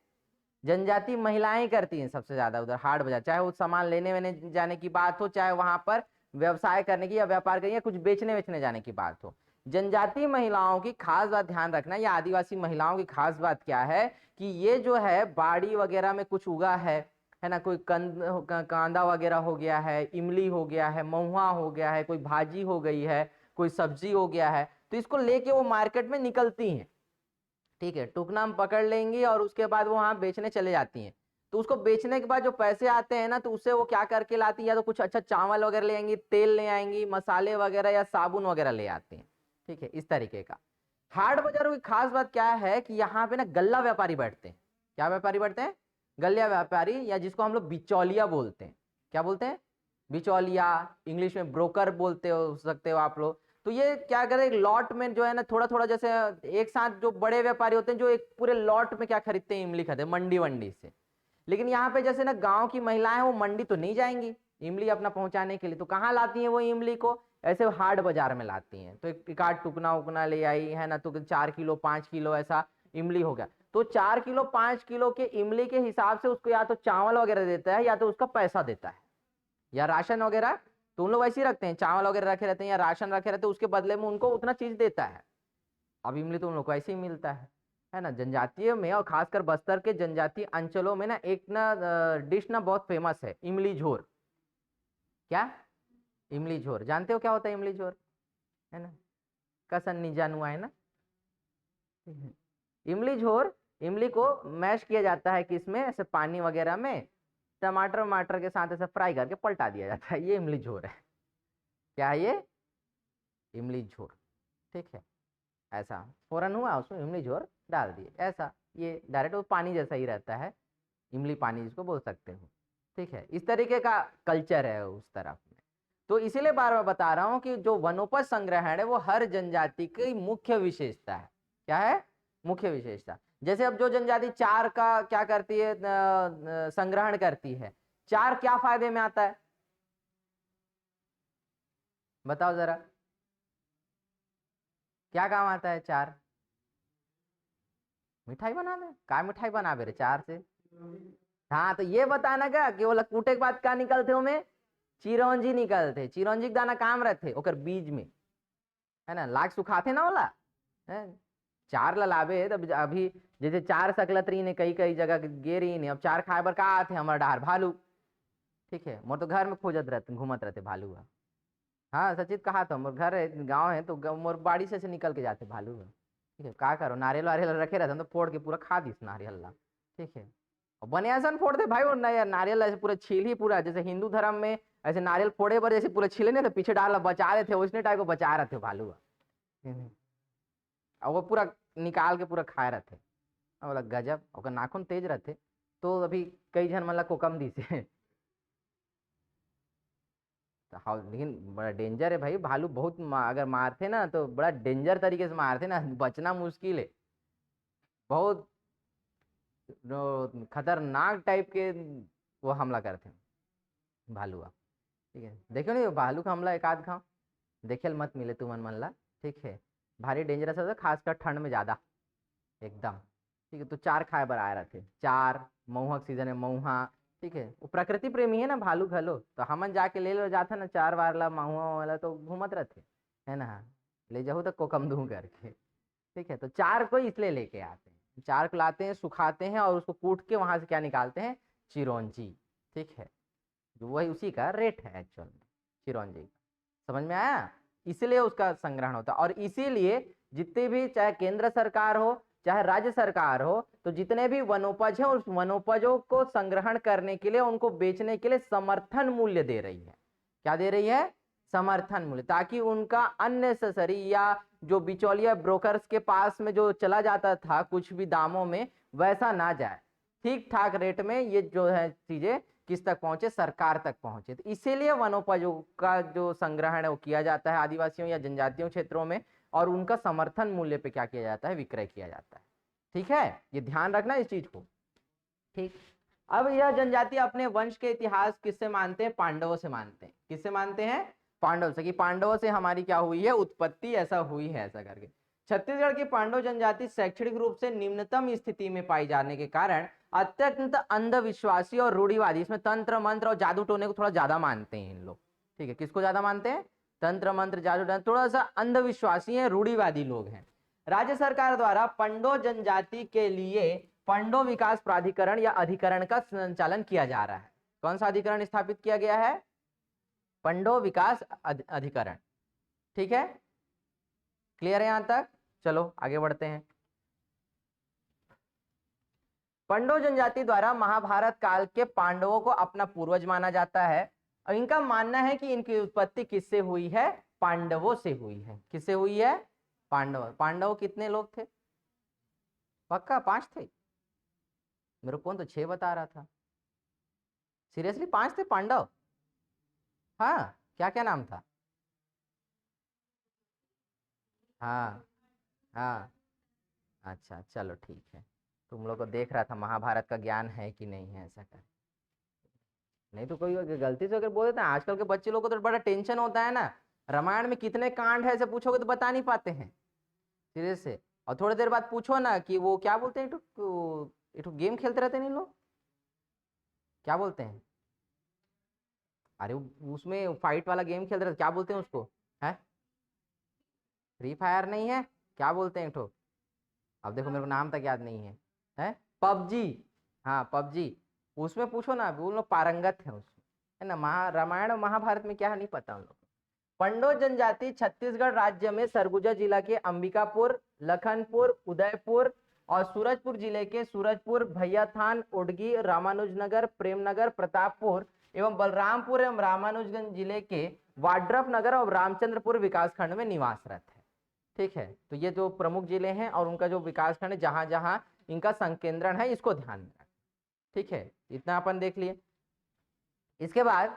जनजाति महिलाएं ही करती हैं सबसे ज्यादा उधर हाट बाजार, चाहे वो सामान लेने वेने जाने की बात हो, चाहे वहां पर व्यवसाय करने की या व्यापार करने या कुछ बेचने वेचने जाने की बात हो। जनजाति महिलाओं की खास बात ध्यान रखना, या आदिवासी महिलाओं की खास बात क्या है कि ये जो है बाड़ी वगैरह में कुछ उगा है ना, कोई कांदा वगैरह हो गया है, इमली हो गया है, महुआ हो गया है, कोई भाजी हो गई है, कोई सब्जी हो गया है, तो इसको लेके वो मार्केट में निकलती हैं। ठीक है, टुकना हम पकड़ लेंगी और उसके बाद वो वहां बेचने चले जाती हैं। तो उसको बेचने के बाद जो पैसे आते हैं ना, तो उससे वो क्या करके लाती है? या तो कुछ अच्छा चावल वगैरह ले आएंगी, तेल ले आएंगी, मसाले वगैरह या साबुन वगैरह ले आती हैं। ठीक है, इस तरीके का। हाट बाजारों की खास बात क्या है कि यहाँ पे ना गल्ला व्यापारी बैठते हैं। क्या व्यापारी बैठते हैं? गल्ला व्यापारी, या जिसको हम लोग बिचौलिया बोलते हैं। क्या बोलते हैं? बिचौलिया, इंग्लिश में ब्रोकर बोलते हो सकते हो आप लोग। तो ये क्या करे, एक लॉट में जो है ना थोड़ा थोड़ा, जैसे एक साथ जो बड़े व्यापारी होते हैं जो एक पूरे लॉट में क्या खरीदते हैं? इमली खरीदते हैं मंडी वंडी से। लेकिन यहाँ पे जैसे ना गांव की महिलाएं वो मंडी तो नहीं जाएंगी इमली अपना पहुंचाने के लिए, तो कहाँ लाती हैं वो इमली को? ऐसे हाट बाजार में लाती हैं। तो एक आध टुकना उकना ले आई है ना, तो 4 किलो 5 किलो ऐसा इमली हो गया, तो 4 किलो 5 किलो के इमली के हिसाब से उसको या तो चावल वगैरह देता है या तो उसका पैसा देता है, या राशन वगैरह। तो उन लोग वैसे ही रखते हैं, चावल वगैरह रखे रहते हैं या राशन रखे रहते हैं, उसके बदले में उनको उतना चीज देता है। अब इमली तो उन लोग को ऐसे ही मिलता है ना। जनजातीय में और खासकर बस्तर के जनजातीय अंचलों में ना एक ना डिश ना बहुत फेमस है, इमली झोर। क्या? इमली झोर जानते हो क्या होता है? इमली झोर है ना, कसन नहीं जानू है ना। इमली झोर, इमली को मैश किया जाता है किसमें? ऐसे पानी वगैरह में, टमाटर वमाटर के साथ ऐसे फ्राई करके पलटा दिया जाता है, ये इमली झोर है। क्या है ये? इमली झोर। ठीक है, ऐसा फोरन हुआ उसमें इमली झोर डाल दिए, ऐसा ये डायरेक्ट वो पानी जैसा ही रहता है, इमली पानी जिसको बोल सकते हो। ठीक है, इस तरीके का कल्चर है उस तरफ में। तो इसीलिए बार बार बता रहा हूं कि जो वनोपज संग्रहण है वो हर जनजाति की मुख्य विशेषता है। क्या है? मुख्य विशेषता। जैसे अब जो जनजाति चार का क्या करती है, संग्रहण करती है, चार क्या फायदे में आता है बताओ जरा। क्या काम आता है चार? मिठाई बना दे, क्या मिठाई बना बे रे चार से? हाँ तो ये बताना का कि वो कूटे के बाद क्या निकलते हो में? चिरौंजी निकलते। चिरौंजी के दाना काम रहते ओकर बीज में, है ना, लाग सुखाते ना होला है। चार ललाबे तब अभी जैसे चार सकलत रही ने कई कई जगह गे रही ने, अब चार खाए बर का आते हमारे डार भालू। ठीक है, मोर तो घर में खोजत रहते घूमत रहते भालू। हाँ सचित कहा था, मोर घर है गाँव है तो मोर बाड़ी से निकल के जाते भालू। ठीक है, क्या करो, नारियल वारियल रखे रहते तो फोड़ के पूरा खा दिस नारियल ला। ठीक है, और बनियासन फोड़ दे भाई, और नारियल ऐसे पूरा छील ही पूरा, जैसे हिंदू धर्म में ऐसे नारियल फोड़े पर जैसे पूरा छीले नहीं तो पीछे डाल बचा रहे थे, उसने टाइप को बचा रहे थे भालू। और वो पूरा निकाल के पूरा खाए रहते। बोला गजब, और नाखून तेज रहते। तो अभी कई जन मतलब कोकम दी से तो हाँ, लेकिन बड़ा डेंजर है भाई भालू, बहुत अगर मारते ना तो बड़ा डेंजर तरीके से मारते ना, बचना मुश्किल है बहुत। खतरनाक टाइप के वो हमला करते हैं भालू। ठीक है, देखो नहीं भालू का हमला एक आध खाओ देखे मत मिले तुमन मन ला। ठीक है, भारी डेंजरस होता है खासकर ठंड में ज्यादा एकदम। ठीक है, तो चार खाए बर आए रहते चार, मऊहा सीजन है मऊहा। ठीक है, वो प्रकृति प्रेमी है ना भालू घलो, तो हमन जाके ले लो जाता ना चार बार ला महुआ वाला तो घूमत रहते, है ना, ले जाओ तो कोकम दूं करके। ठीक है, तो चार को इसलिए लेके आते हैं, चार को लाते हैं सुखाते हैं और उसको कूट के वहां से क्या निकालते हैं? चिरौंजी। ठीक है, जो वही उसी का रेट है एक्चुअल में चिरौंजी। समझ में आया? इसलिए उसका संग्रहण होता है, और इसीलिए जितने भी चाहे केंद्र सरकार हो चाहे राज्य सरकार हो, तो जितने भी वनोपज है उस वनोपजों को संग्रहण करने के लिए उनको बेचने के लिए समर्थन मूल्य दे रही है। क्या दे रही है? समर्थन मूल्य, ताकि उनका अननेसेसरी या जो बिचौलिया ब्रोकर्स के पास में जो चला जाता था कुछ भी दामों में, वैसा ना जाए, ठीक ठाक रेट में ये जो है चीजें किस तक पहुंचे? सरकार तक पहुंचे। तो इसीलिए वनोपजों का जो संग्रहण है वो किया जाता है आदिवासियों या जनजातीय क्षेत्रों में, और उनका समर्थन मूल्य पे क्या किया जाता है? विक्रय किया जाता है। ठीक है, ये ध्यान रखना इस चीज को। ठीक, अब यह जनजाति अपने वंश के इतिहास किससे मानते हैं? पांडवों से मानते हैं। किससे मानते हैं? पांडव से, कि पांडवों से हमारी क्या हुई है? उत्पत्ति, ऐसा हुई है, ऐसा करके। छत्तीसगढ़ की पांडव जनजाति शैक्षणिक रूप से निम्नतम स्थिति में पाई जाने के कारण अत्यंत अंधविश्वासी और रूढ़िवादी, इसमें तंत्र मंत्र और जादू टोने को थोड़ा ज्यादा मानते हैं इन लोग। ठीक है, किसको ज्यादा मानते हैं? तंत्र मंत्र जादू टोने, थोड़ा सा अंधविश्वासी है, रूढ़िवादी लोग हैं। राज्य सरकार द्वारा पंडो जनजाति के लिए पंडो विकास प्राधिकरण या अधिकरण का संचालन किया जा रहा है। कौन सा अधिकरण स्थापित किया गया है? पंडो विकास अधिकरण। ठीक है, क्लियर है यहां तक? चलो आगे बढ़ते हैं। पंडो जनजाति द्वारा महाभारत काल के पांडवों को अपना पूर्वज माना जाता है, और इनका मानना है कि इनकी उत्पत्ति किससे हुई है? पांडवों से हुई है। किससे हुई है? पांडव। पांडव कितने लोग थे? पक्का 5 थे? मेरे को तो 6 बता रहा था। सीरियसली 5 थे पांडव? हाँ, क्या क्या नाम था? हाँ हाँ, अच्छा चलो ठीक है। तुम लोग को देख रहा था महाभारत का ज्ञान है कि नहीं है, ऐसा कर। नहीं तो कोई गलती से अगर बोल देते हैं, आजकल के बच्चे लोग को तो बड़ा टेंशन होता है ना, रामायण में कितने कांड है ऐसे पूछोगे तो बता नहीं पाते हैं सीरियस से। और थोड़ी देर बाद पूछो ना कि वो क्या बोलते हैं, एक गेम खेलते रहते हैं लोग, क्या बोलते हैं? अरे उसमें फाइट वाला गेम खेलते रहते, क्या बोलते हैं उसको? है फ्री फायर नहीं है, क्या बोलते हैं ठो? अब देखो मेरे को नाम तक याद नहीं है। है पबजी। हाँ पबजी, उसमें पूछो ना, वो लोग पारंगत है उसमें, है ना। रामायण और महाभारत में क्या है नहीं पता उन लोग। पंडो जनजाति छत्तीसगढ़ राज्य में सरगुजा जिला के अंबिकापुर, लखनपुर, उदयपुर और सूरजपुर जिले के सूरजपुर, भैयाथान, उडगी, रामानुजनगर, प्रेमनगर, प्रतापपुर एवं बलरामपुर एवं रामानुजगंज जिले के वाड्रफ नगर और रामचंद्रपुर विकासखंड में निवासरत है। ठीक है, तो ये जो प्रमुख जिले हैं और उनका जो विकासखंड है जहां जहां इनका संकेंद्रण है, इसको ध्यान में रखें। ठीक है, इतना अपन देख लिए। इसके बाद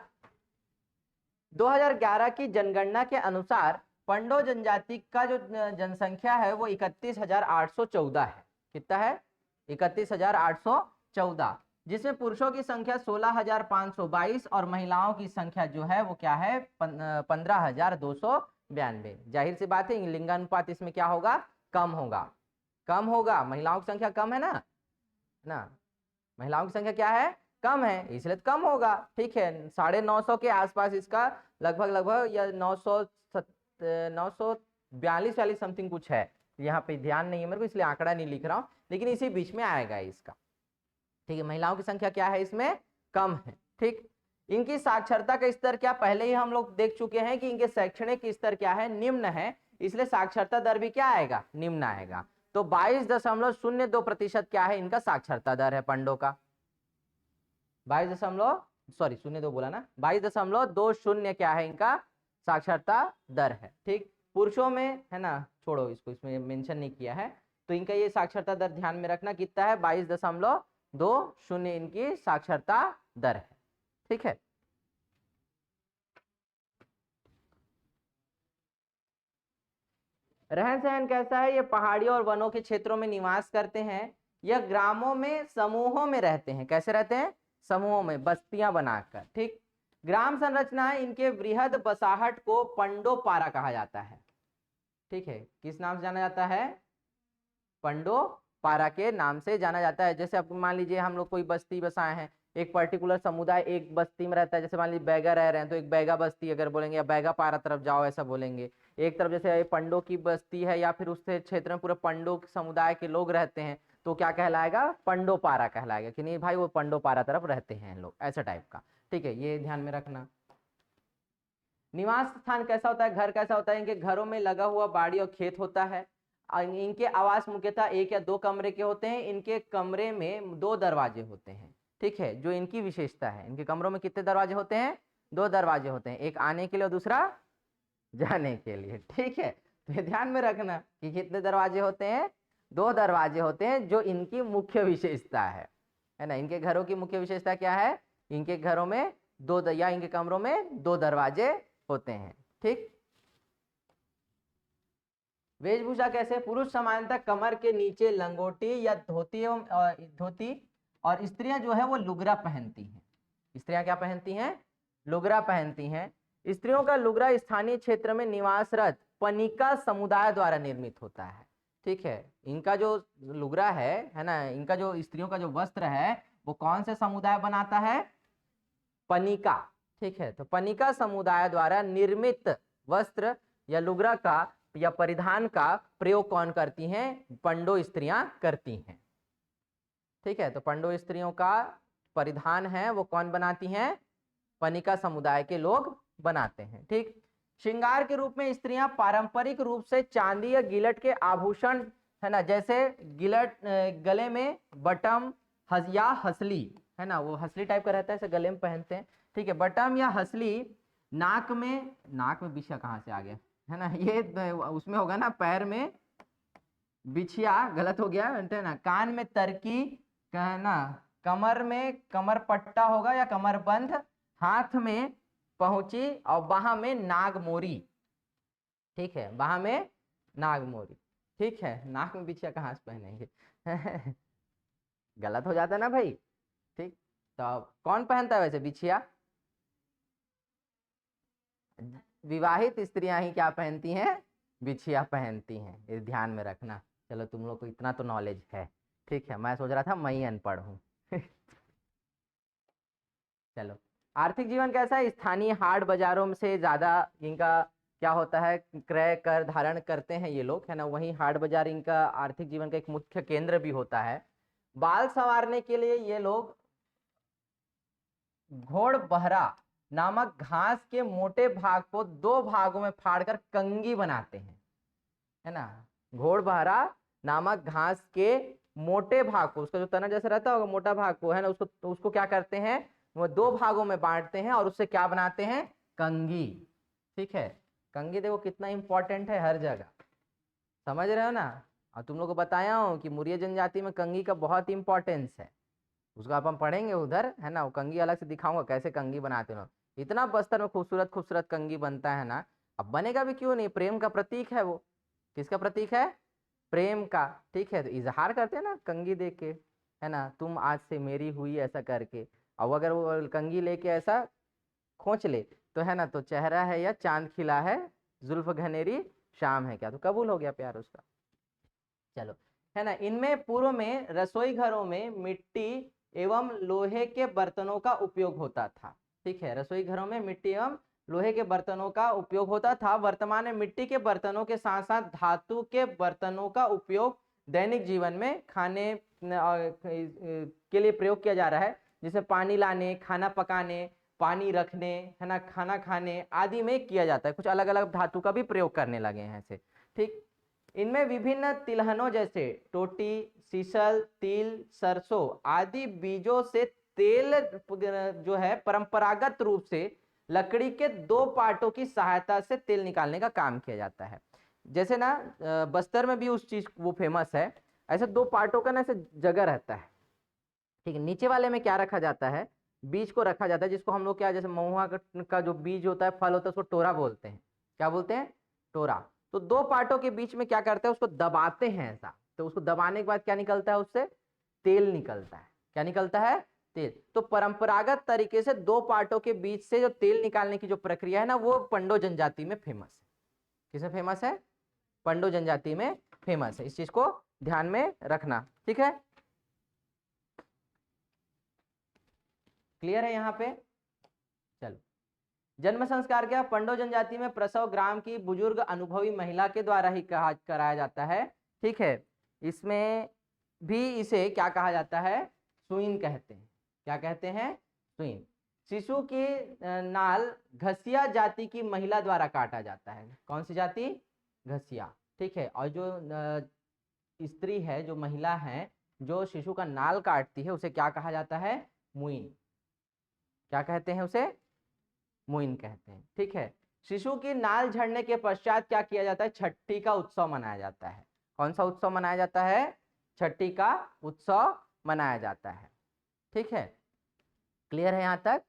2011 की जनगणना के अनुसार पंडो जनजाति का जो जनसंख्या है वो 31,814 है। कितना है? 31,814, जिसमें पुरुषों की संख्या 16,522 और महिलाओं की संख्या जो है वो क्या है? 15,200 92। जाहिर सी बात है लिंगानुपात इसमें क्या होगा, कम होगा, कम होगा। महिलाओं की संख्या कम है ना, महिलाओं की संख्या क्या है, कम है, इसलिए तो कम होगा। ठीक है, 950 के आसपास इसका लगभग या 942 समथिंग कुछ है, यहाँ पे ध्यान नहीं है मेरे को इसलिए आंकड़ा नहीं लिख रहा हूँ, लेकिन इसी बीच में आएगा इसका। ठीक है, महिलाओं की संख्या क्या है इसमें, कम है। ठीक, इनकी साक्षरता का स्तर क्या, पहले ही हम लोग देख चुके हैं कि इनके शैक्षणिक स्तर क्या है, निम्न है, इसलिए साक्षरता दर भी क्या आएगा, निम्न आएगा। तो 22.02% क्या है इनका साक्षरता दर है पंडों का, 22.02 बोला ना, 22.20 क्या है इनका साक्षरता दर है। ठीक, पुरुषों में है ना, छोड़ो इसको, इसमें मेंशन नहीं किया है, तो इनका ये साक्षरता दर ध्यान में रखना कितना है, 22.20 इनकी साक्षरता दर है। ठीक है, रहन सहन कैसा है, ये पहाड़ियों और वनों के क्षेत्रों में निवास करते हैं, यह ग्रामों में समूहों में रहते हैं। कैसे रहते हैं, समूहों में, बस्तियां बनाकर। ठीक, ग्राम संरचना है इनके वृहद बसाहट को पंडोपारा कहा जाता है। ठीक है, किस नाम से जाना जाता है, पंडोपारा के नाम से जाना जाता है। जैसे अब मान लीजिए हम लोग कोई बस्ती बसाए हैं, एक पर्टिकुलर समुदाय एक बस्ती में रहता है, जैसे मान लीजिए बैगा रह रहे हैं तो एक बैगा बस्ती अगर बोलेंगे, या बैगा पारा तरफ जाओ ऐसा बोलेंगे। एक तरफ जैसे पंडो की बस्ती है या फिर उस क्षेत्र में पूरे पंडो समुदाय के लोग रहते हैं, तो क्या कहलाएगा, पंडोपारा कहलाएगा, कि नहीं भाई वो पंडोपारा तरफ रहते हैं लोग, ऐसा टाइप का। ठीक है, ये ध्यान में रखना। निवास स्थान कैसा होता है, घर कैसा होता है, इनके घरों में लगा हुआ बाड़ी और खेत होता है। इनके आवास मुख्यतः 1 या 2 कमरे के होते हैं, इनके कमरे में 2 दरवाजे होते हैं। ठीक है, जो इनकी विशेषता है, इनके कमरों में कितने दरवाजे होते हैं, 2 दरवाजे होते हैं, एक आने के लिए और दूसरा जाने के लिए। ठीक है, तो ये ध्यान में रखना कि कितने दरवाजे होते हैं, 2 दरवाजे होते हैं, जो इनकी मुख्य विशेषता है ना। इनके घरों की मुख्य विशेषता क्या है, इनके घरों में या इनके कमरों में 2 दरवाजे होते हैं। ठीक, वेशभूषा कैसे, पुरुष सामान्यतः कमर के नीचे लंगोटी या धोती एवं धोती, और स्त्रियां जो है वो लुगरा पहनती हैं। स्त्रियां क्या पहनती हैं, लुगरा पहनती हैं। स्त्रियों का लुगरा स्थानीय क्षेत्र में निवासरत पनिका समुदाय द्वारा निर्मित होता है। ठीक है, इनका जो लुगरा है ना, इनका जो स्त्रियों का जो वस्त्र है वो कौन से समुदाय बनाता है, पनिका। ठीक है, तो पनिका समुदाय द्वारा निर्मित वस्त्र या लुगरा का या परिधान का प्रयोग कौन करती हैं, पंडो स्त्रियां करती हैं। ठीक है, तो पंडो स्त्रियों का परिधान है वो कौन बनाती हैं, पनिका समुदाय के लोग बनाते हैं। ठीक, श्रृंगार के रूप में स्त्रियां पारंपरिक रूप से चांदी या गिलट के आभूषण है ना, जैसे गिलट, गले में बटम या हसली है ना, वो हसली टाइप का रहता है, ऐसे गले में पहनते हैं। ठीक है, बटम या हसली, नाक में बिछिया कहाँ से आ गया है ना, ये उसमें होगा ना, पैर में बिछिया गलत हो गया है ना, कान में तरकी कहना, कमर में कमर पट्टा होगा या कमर बंध, हाथ में पहुंची और बाह में नागमोरी। ठीक है, बाह में नागमोरी। ठीक है, नाक में बिछिया कहाँ से पहनेंगे गलत हो जाता है ना भाई। ठीक, तो कौन पहनता है वैसे बिछिया, विवाहित स्त्रियां ही क्या पहनती हैं, बिछिया पहनती हैं, ये ध्यान में रखना। चलो तुम लोग को इतना तो नॉलेज है। ठीक है, मैं सोच रहा था मैं ही अनपढ़ हूँ चलो, आर्थिक जीवन कैसा है, स्थानीय हाट बाजारों से ज्यादा इनका क्या होता है, क्रय कर धारण करते हैं ये लोग है ना, वहीं हाट बाजार इनका आर्थिक जीवन का एक मुख्य केंद्र भी होता है। बाल संवारने के लिए ये लोग घोड़ बहरा नामक घास के मोटे भाग को 2 भागों में फाड़कर कंगी बनाते हैं, है ना। घोड़ बहरा नामक घास के मोटे भाग को, उसका जो तना जैसा रहता होगा मोटा भाग को है ना, उसको क्या करते हैं, वो 2 भागों में बांटते हैं और उससे क्या बनाते हैं, कंगी। ठीक है, कंगी देखो कितना इंपॉर्टेंट है हर जगह, समझ रहे हो ना। और तुम लोग को बताया हूँ कि मुरिया जनजाति में कंगी का बहुत इंपॉर्टेंस है, उसको आप हम पढ़ेंगे उधर है ना, वो कंगी अलग से दिखाऊंगा कैसे कंगी बनाते हो। इतना बस्तर में खूबसूरत खूबसूरत कंगी बनता है ना, अब बनेगा भी क्यों नहीं, प्रेम का प्रतीक है वो। किसका प्रतीक है, प्रेम का। ठीक है, तो इजहार करते हैं ना कंगी दे के है ना, तुम आज से मेरी हुई ऐसा करके। और अगर वो कंगी लेके ऐसा खोच ले तो है ना, तो चेहरा है या चांद खिला है जुल्फ घनेरी शाम है क्या, तो कबूल हो गया प्यार उसका। चलो, है ना। इनमें पूर्व में रसोई घरों में मिट्टी एवं लोहे के बर्तनों का उपयोग होता था। ठीक है, रसोई घरों में मिट्टी एवं लोहे के बर्तनों का उपयोग होता था। वर्तमान में मिट्टी के बर्तनों के साथ साथ धातु के बर्तनों का उपयोग दैनिक जीवन में खाने के लिए प्रयोग किया जा रहा है, जैसे पानी लाने, खाना पकाने, पानी रखने, है ना, खाना खाने आदि में किया जाता है। कुछ अलग अलग धातु का भी प्रयोग करने लगे हैं ऐसे। ठीक, इनमें विभिन्न तिलहनों जैसे टोटी, सीसल, तिल, सरसों आदि बीजों से तेल जो है परंपरागत रूप से लकड़ी के दो पार्टों की सहायता से तेल निकालने का काम किया जाता है। जैसे ना बस्तर में भी उस चीज वो फेमस है, ऐसे दो पार्टों का ना ऐसे जगह रहता है। ठीक है, नीचे वाले में क्या रखा जाता है, बीज को रखा जाता है, जिसको हम लोग क्या, जैसे महुआ का जो बीज होता है, फल होता है, उसको टोरा बोलते हैं। क्या बोलते हैं, टोरा। तो दो पार्टों के बीच में क्या करते हैं, उसको दबाते हैं ऐसा, तो उसको दबाने के बाद क्या निकलता है, उससे तेल निकलता है। क्या निकलता है, तेल। तो परंपरागत तरीके से दो पार्टों के बीच से जो तेल निकालने की जो प्रक्रिया है ना, वो पंडो जनजाति में फेमस है। किसमें फेमस है, पंडो जनजाति में फेमस है। इस चीज को ध्यान में रखना। ठीक है, क्लियर है यहाँ पे। चलो, जन्म संस्कार क्या, पंडो जनजाति में प्रसव ग्राम की बुजुर्ग अनुभवी महिला के द्वारा ही कराया जाता है। ठीक है, इसमें भी इसे क्या कहा जाता है, सुईन कहते हैं। क्या कहते हैं, सुईन। शिशु की नाल घसिया जाति की महिला द्वारा काटा जाता है। कौन सी जाति, घसिया। ठीक है, और जो स्त्री है, जो महिला है, जो शिशु का नाल काटती है, उसे क्या कहा जाता है, मुइन। क्या कहते हैं उसे, मुइन कहते हैं। ठीक है, शिशु की नाल झड़ने के पश्चात क्या किया जाता है, छठी का उत्सव मनाया जाता है। कौन सा उत्सव मनाया जाता है, छठी का उत्सव मनाया जाता है। ठीक है, क्लियर है यहां तक।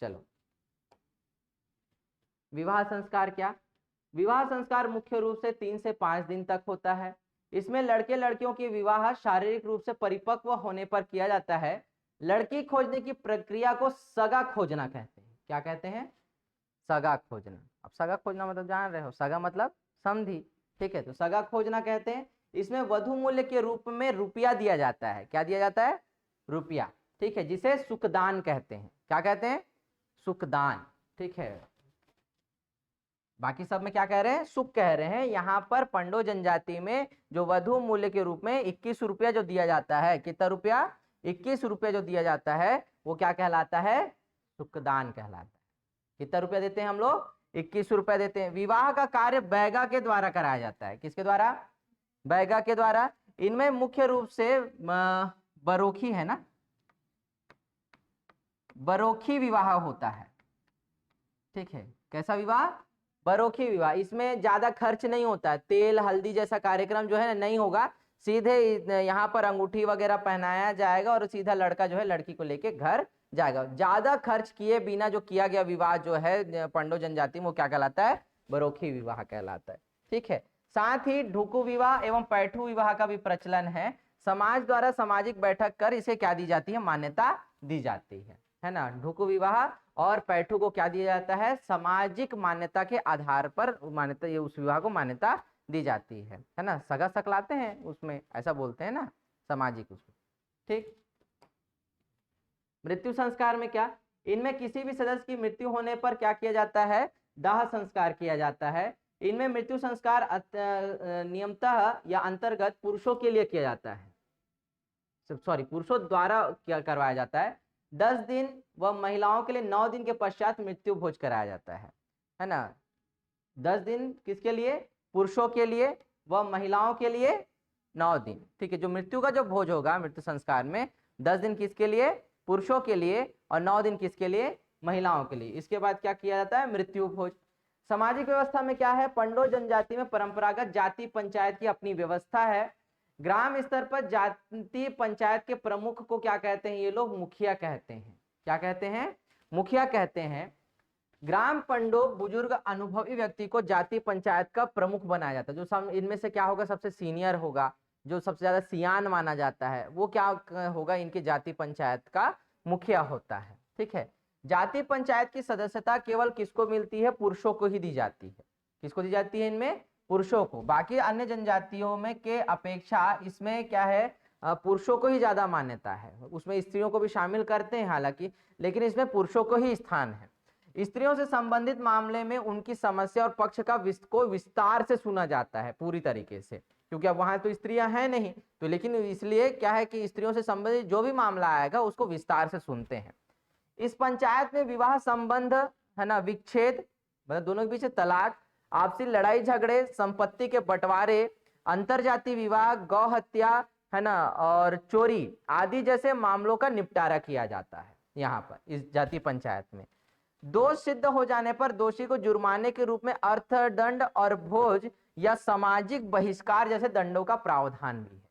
चलो, विवाह संस्कार क्या, विवाह संस्कार मुख्य रूप से 3 से 5 दिन तक होता है। इसमें लड़के लड़कियों की विवाह शारीरिक रूप से परिपक्व होने पर किया जाता है। लड़की खोजने की प्रक्रिया को सगा खोजना कहते हैं। क्या कहते हैं, सगा खोजना। अब सगा खोजना मतलब जान रहे हो, सगा मतलब समधी। ठीक है, तो सगा खोजना कहते हैं। इसमें वधु मूल्य के रूप में रुपया दिया जाता है। क्या दिया जाता है, रुपया। ठीक है, जिसे सुखदान कहते हैं। क्या कहते हैं, सुखदान। ठीक है, बाकी सब में क्या कह रहे हैं, सुख कह रहे हैं। यहाँ पर पंडो जनजाति में जो वधु मूल्य के रूप में 21 रुपया जो दिया जाता है, कितना रुपया, 21 रुपया जो दिया जाता है, वो क्या कहलाता है, सुखदान कहलाता है। कितना रुपया देते हैं हम लोग, 21 रुपया देते हैं। विवाह का कार्य बैगा के द्वारा कराया जाता है। किसके द्वारा, बैगा के द्वारा। इनमें मुख्य रूप से बरोखी है ना, बरोखी विवाह होता है। ठीक है, कैसा विवाह, बरोखी विवाह। इसमें ज्यादा खर्च नहीं होता है, तेल हल्दी जैसा कार्यक्रम जो है ना नहीं होगा, सीधे यहाँ पर अंगूठी वगैरह पहनाया जाएगा और सीधा लड़का जो है लड़की को लेके घर जाएगा। ज्यादा खर्च किए बिना जो किया गया विवाह जो है पंडो जनजाति में, वो क्या कहलाता है, बरोखी विवाह कहलाता है। ठीक है, साथ ही ढुकू विवाह एवं पैठू विवाह का भी प्रचलन है। समाज द्वारा सामाजिक बैठक कर इसे क्या दी जाती है, मान्यता दी जाती है ना। ढुकू विवाह और पैठू को क्या दिया जाता है, सामाजिक मान्यता के आधार पर मान्यता, ये उस विवाह को मान्यता दी जाती है ना। सगा सकलाते हैं उसमें, ऐसा बोलते हैं ना, सामाजिक उसमें। ठीक, मृत्यु संस्कार में क्या, इनमें किसी भी सदस्य की मृत्यु होने पर क्या किया जाता है, दाह संस्कार किया जाता है। इनमें मृत्यु संस्कार नियमतः या अंतर्गत पुरुषों के लिए किया जाता है, सॉरी पुरुषों द्वारा क्या करवाया जाता है। 10 दिन व महिलाओं के लिए 9 दिन के पश्चात मृत्यु भोज कराया जाता है ना। 10 दिन किसके लिए, पुरुषों के लिए, व महिलाओं के लिए 9 दिन। ठीक है, जो मृत्यु का जो भोज होगा मृत्यु संस्कार में, 10 दिन किसके लिए, पुरुषों के लिए, और 9 दिन किसके लिए, महिलाओं के लिए। इसके बाद क्या किया जाता है, मृत्यु भोज। सामाजिक व्यवस्था में क्या है, पंडो जनजाति में परंपरागत जाति पंचायत की अपनी व्यवस्था है। ग्राम स्तर पर जाति पंचायत के प्रमुख को क्या कहते हैं, ये लोग मुखिया कहते हैं। क्या कहते हैं, मुखिया कहते हैं। ग्राम पंडो बुजुर्ग अनुभवी व्यक्ति को जाति पंचायत का प्रमुख बनाया जाता है। जो सब इनमें से क्या होगा, सबसे सीनियर होगा, जो सबसे ज्यादा सियान माना जाता है, वो क्या होगा, इनकी जाति पंचायत का मुखिया होता है। ठीक है, जाति पंचायत की सदस्यता केवल किसको मिलती है, पुरुषों को ही दी जाती है। किसको दी जाती है इनमें? पुरुषों को। बाकी अन्य जनजातियों में के अपेक्षा इसमें क्या है, पुरुषों को ही ज्यादा मान्यता है। उसमें स्त्रियों को भी शामिल करते हैं हालांकि, लेकिन इसमें पुरुषों को ही स्थान है। स्त्रियों से संबंधित मामले में उनकी समस्या और पक्ष को विस्तार से सुना जाता है पूरी तरीके से, क्योंकि अब वहां तो स्त्रियां हैं नहीं, तो लेकिन इसलिए क्या है कि स्त्रियों से संबंधित जो भी मामला आएगा उसको विस्तार से सुनते हैं। इस पंचायत में विवाह संबंध है ना, विच्छेद मतलब दोनों के बीच तलाक, आपसी लड़ाई झगड़े, संपत्ति के बंटवारे, अंतरजातीय विवाह, गौ हत्या है ना, और चोरी आदि जैसे मामलों का निपटारा किया जाता है यहाँ पर इस जाति पंचायत में। दोष सिद्ध हो जाने पर दोषी को जुर्माने के रूप में अर्थदंड और भोज या सामाजिक बहिष्कार जैसे दंडों का प्रावधान भी है।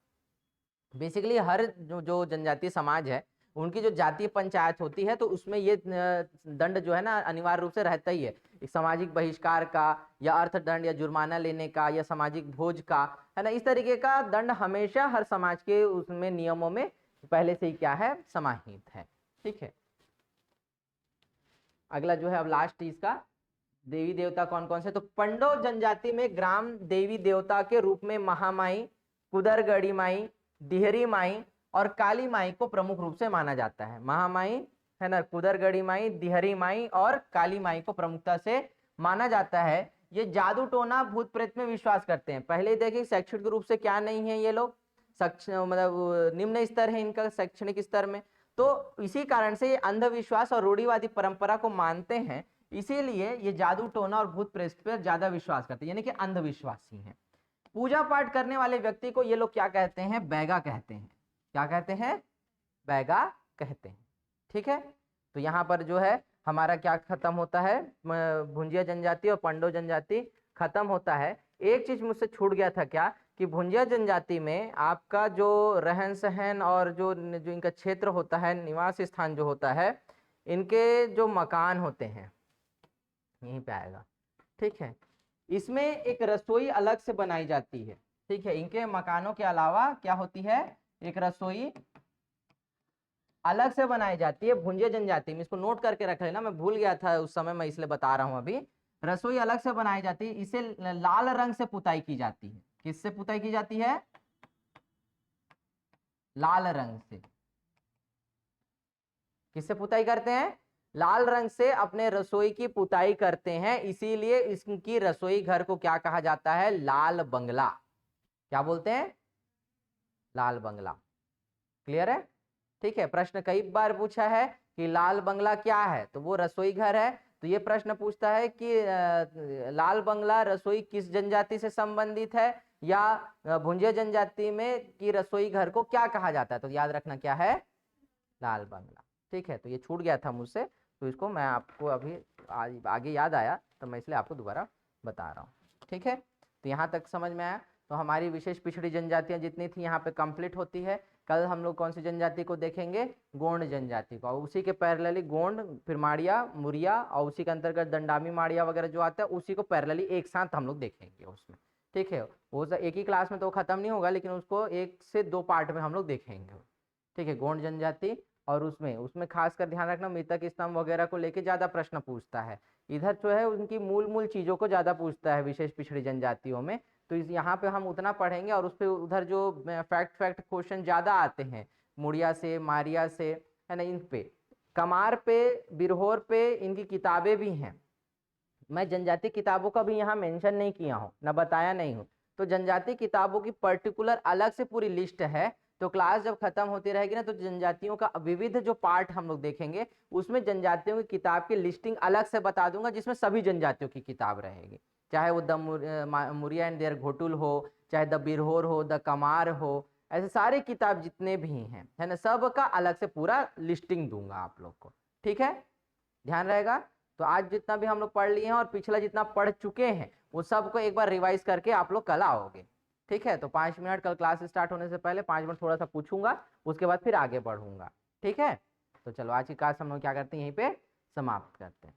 बेसिकली हर जो जनजातीय समाज है उनकी जो जातीय पंचायत होती है तो उसमें ये दंड जो है ना अनिवार्य रूप से रहता ही है, एक सामाजिक बहिष्कार का या अर्थदंड या जुर्माना लेने का या सामाजिक भोज का, है ना, इस तरीके का दंड हमेशा हर समाज के उसमें नियमों में पहले से ही क्या है, समाहित है। ठीक है, अगला जो है अब लास्ट इसका, देवी देवता कौन कौन से, तो पंडो जनजाति में ग्राम देवी देवता के रूप में महामाई, कुदरगढ़ी माई, दिहरी माई और काली माई को प्रमुख रूप से माना जाता है। महामाई है ना, कुदरगढ़ी माई, दिहरी माई और काली माई को प्रमुखता से माना जाता है। ये जादू टोना भूत प्रेत में विश्वास करते हैं। पहले देखिए शैक्षणिक रूप से क्या नहीं है, ये लोग मतलब निम्न स्तर है इनका शैक्षणिक स्तर में, तो इसी कारण से ये अंधविश्वास और रूढ़िवादी परंपरा को मानते हैं, इसीलिए ये जादू टोना और भूत प्रेत पर ज्यादा विश्वास करते हैं, यानी कि अंधविश्वासी हैं। पूजा पाठ करने वाले व्यक्ति को ये लोग क्या कहते हैं, बैगा कहते हैं। क्या कहते हैं, बैगा कहते हैं। ठीक है, तो यहाँ पर जो है हमारा क्या खत्म होता है, भुंजिया जनजाति और पंडो जनजाति खत्म होता है। एक चीज मुझसे छूट गया था क्या, कि भुंजिया जनजाति में आपका जो रहन सहन और जो इनका क्षेत्र होता है, निवास स्थान जो होता है, इनके जो मकान होते हैं यहीं पे आएगा। ठीक है, इसमें एक रसोई अलग से बनाई जाती है। ठीक है, इनके मकानों के अलावा क्या होती है, एक रसोई अलग से बनाई जाती है भुंजिया जनजाति में। इसको नोट करके रख लेना, मैं भूल गया था उस समय, मैं इसलिए बता रहा हूं अभी। रसोई अलग से बनाई जाती है, इसे लाल रंग से पुताई की जाती है। किससे पुताई की जाती है, लाल रंग से। किससे पुताई करते हैं, लाल रंग से अपने रसोई की पुताई करते हैं, इसीलिए इसकी रसोई घर को क्या कहा जाता है, लाल बंगला। क्या बोलते हैं, लाल बंगला। क्लियर है? ठीक है, प्रश्न कई बार पूछा है कि लाल बंगला क्या है, तो वो रसोई घर है। तो ये प्रश्न पूछता है कि लाल बंगला रसोई किस जनजाति से संबंधित है, या भुंजिया जनजाति में की रसोई घर को क्या कहा जाता है, तो याद रखना क्या है, लाल बंगला। ठीक है, तो ये छूट गया था मुझसे, तो इसको मैं आपको अभी आगे याद आया तो मैं इसलिए आपको दोबारा बता रहा हूँ। ठीक है, तो यहाँ तक समझ में आया। तो हमारी विशेष पिछड़ी जनजातियाँ जितनी थी यहाँ पे कंप्लीट होती है। कल हम लोग कौन सी जनजाति को देखेंगे, गोंड जनजाति को, और उसी के पैरेलली गोंड, फिर माड़िया, मुरिया, और उसी के अंतर्गत दंडामी माड़िया वगैरह जो आता है उसी को पैरेलली एक साथ हम लोग देखेंगे उसमें। ठीक है, वो एक ही क्लास में तो खत्म नहीं होगा, लेकिन उसको 1 से 2 पार्ट में हम लोग देखेंगे। ठीक है, गोंड जनजाति, और उसमें खासकर ध्यान रखना मृतक स्तंभ वगैरह को लेके ज्यादा प्रश्न पूछता है। इधर जो है उनकी मूल चीजों को ज्यादा पूछता है विशेष पिछड़ी जनजातियों में, तो इस यहाँ पे हम उतना पढ़ेंगे, और उस पर उधर जो फैक्ट क्वेश्चन ज्यादा आते हैं मुड़िया से, मारिया से, है ना, इन पे, कमार पे, बिरहोर पे इनकी किताबें भी हैं। मैं जनजाति किताबों का भी यहाँ मेंशन नहीं किया हूँ, ना बताया नहीं हूँ, तो जनजाति किताबों की पर्टिकुलर अलग से पूरी लिस्ट है। तो क्लास जब खत्म होती रहेगी ना, तो जनजातियों का विविध जो पार्ट हम लोग देखेंगे उसमें जनजातियों की किताब की लिस्टिंग अलग से बता दूंगा, जिसमें सभी जनजातियों की किताब रहेगी, चाहे वो the Muria and their Ghotul हो, चाहे द बिरहोर हो, द कमार हो, ऐसे सारे किताब जितने भी हैं, है ना, सब का अलग से पूरा लिस्टिंग दूंगा आप लोग को। ठीक है, ध्यान रहेगा। तो आज जितना भी हम लोग पढ़ लिए हैं और पिछला जितना पढ़ चुके हैं वो सबको एक बार रिवाइज करके आप लोग कल आओगे। ठीक है, तो 5 मिनट कल क्लास स्टार्ट होने से पहले 5 मिनट थोड़ा सा पूछूंगा, उसके बाद फिर आगे बढ़ूंगा। ठीक है, तो चलो आज की क्लास हम लोग क्या करते हैं, यहीं पे समाप्त करते हैं।